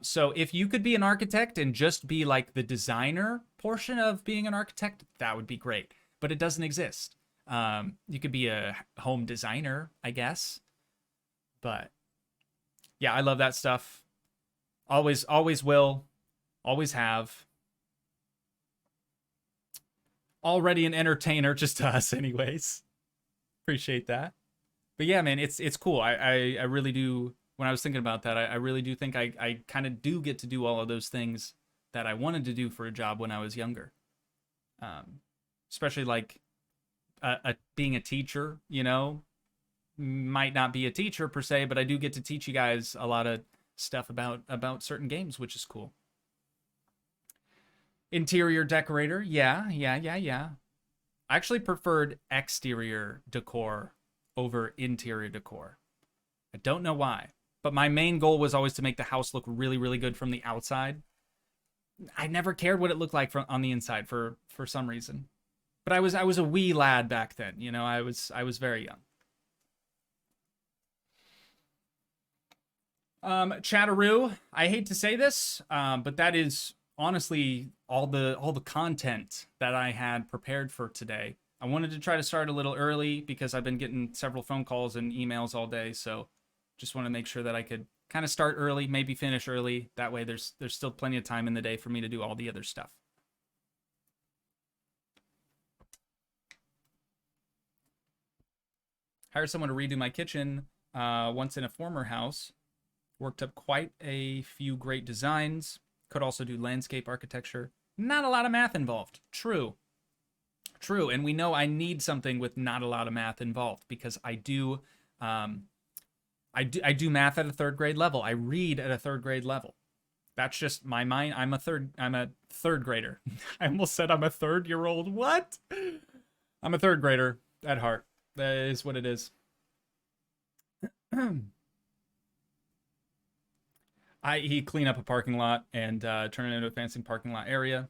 So if you could be an architect and just be like the designer portion of being an architect, that would be great. But it doesn't exist. You could be a home designer, I guess. But yeah, I love that stuff. Always will. Always have. Already an entertainer, just to us, anyways. Appreciate that. But yeah, man, it's cool. I really do. When I was thinking about that, I really do think I kind of do get to do all of those things that I wanted to do for a job when I was younger. Especially like being a teacher, you know, might not be a teacher per se, but I do get to teach you guys a lot of stuff about certain games, which is cool. Interior decorator, yeah. I actually preferred exterior decor over interior decor. I don't know why, but my main goal was always to make the house look really, really good from the outside. I never cared what it looked like on the inside for some reason. But I was a wee lad back then, you know. I was very young. Chatteroo, I hate to say this, but that is honestly all the content that I had prepared for today. I wanted to try to start a little early because I've been getting several phone calls and emails all day, so just want to make sure that I could kind of start early, maybe finish early. That way there's still plenty of time in the day for me to do all the other stuff. Hire someone to redo my kitchen once in a former house. Worked up quite a few great designs. Could also do landscape architecture. Not a lot of math involved. True. And we know I need something with not a lot of math involved because I do math at a third grade level. I read at a third grade level. That's just my mind. I'm a third grader. I almost said I'm a 3rd-year-old. What? I'm a 3rd grader at heart. That is what it is. i.e. clean up a parking lot and turn it into a fancy parking lot area.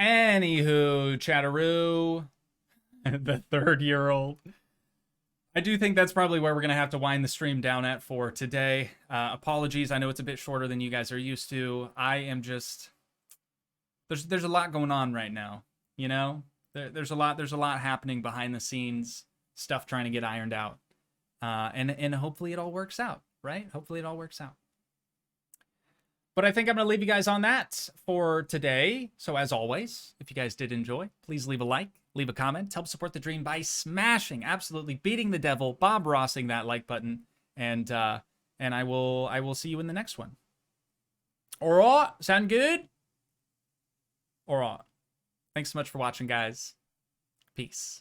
Anywho, Chatteroo, the 3rd-year-old. I do think that's probably where we're going to have to wind the stream down at for today. Apologies, I know it's a bit shorter than you guys are used to. I am just... There's a lot going on right now, you know? There's a lot happening behind the scenes, stuff trying to get ironed out. And hopefully it all works out. Right? Hopefully it all works out. But I think I'm going to leave you guys on that for today. So as always, if you guys did enjoy, please leave a like, leave a comment, help support the dream by smashing, absolutely beating the devil, Bob Rossing that like button, and I will see you in the next one. All right, sound good? All right. Thanks so much for watching, guys. Peace.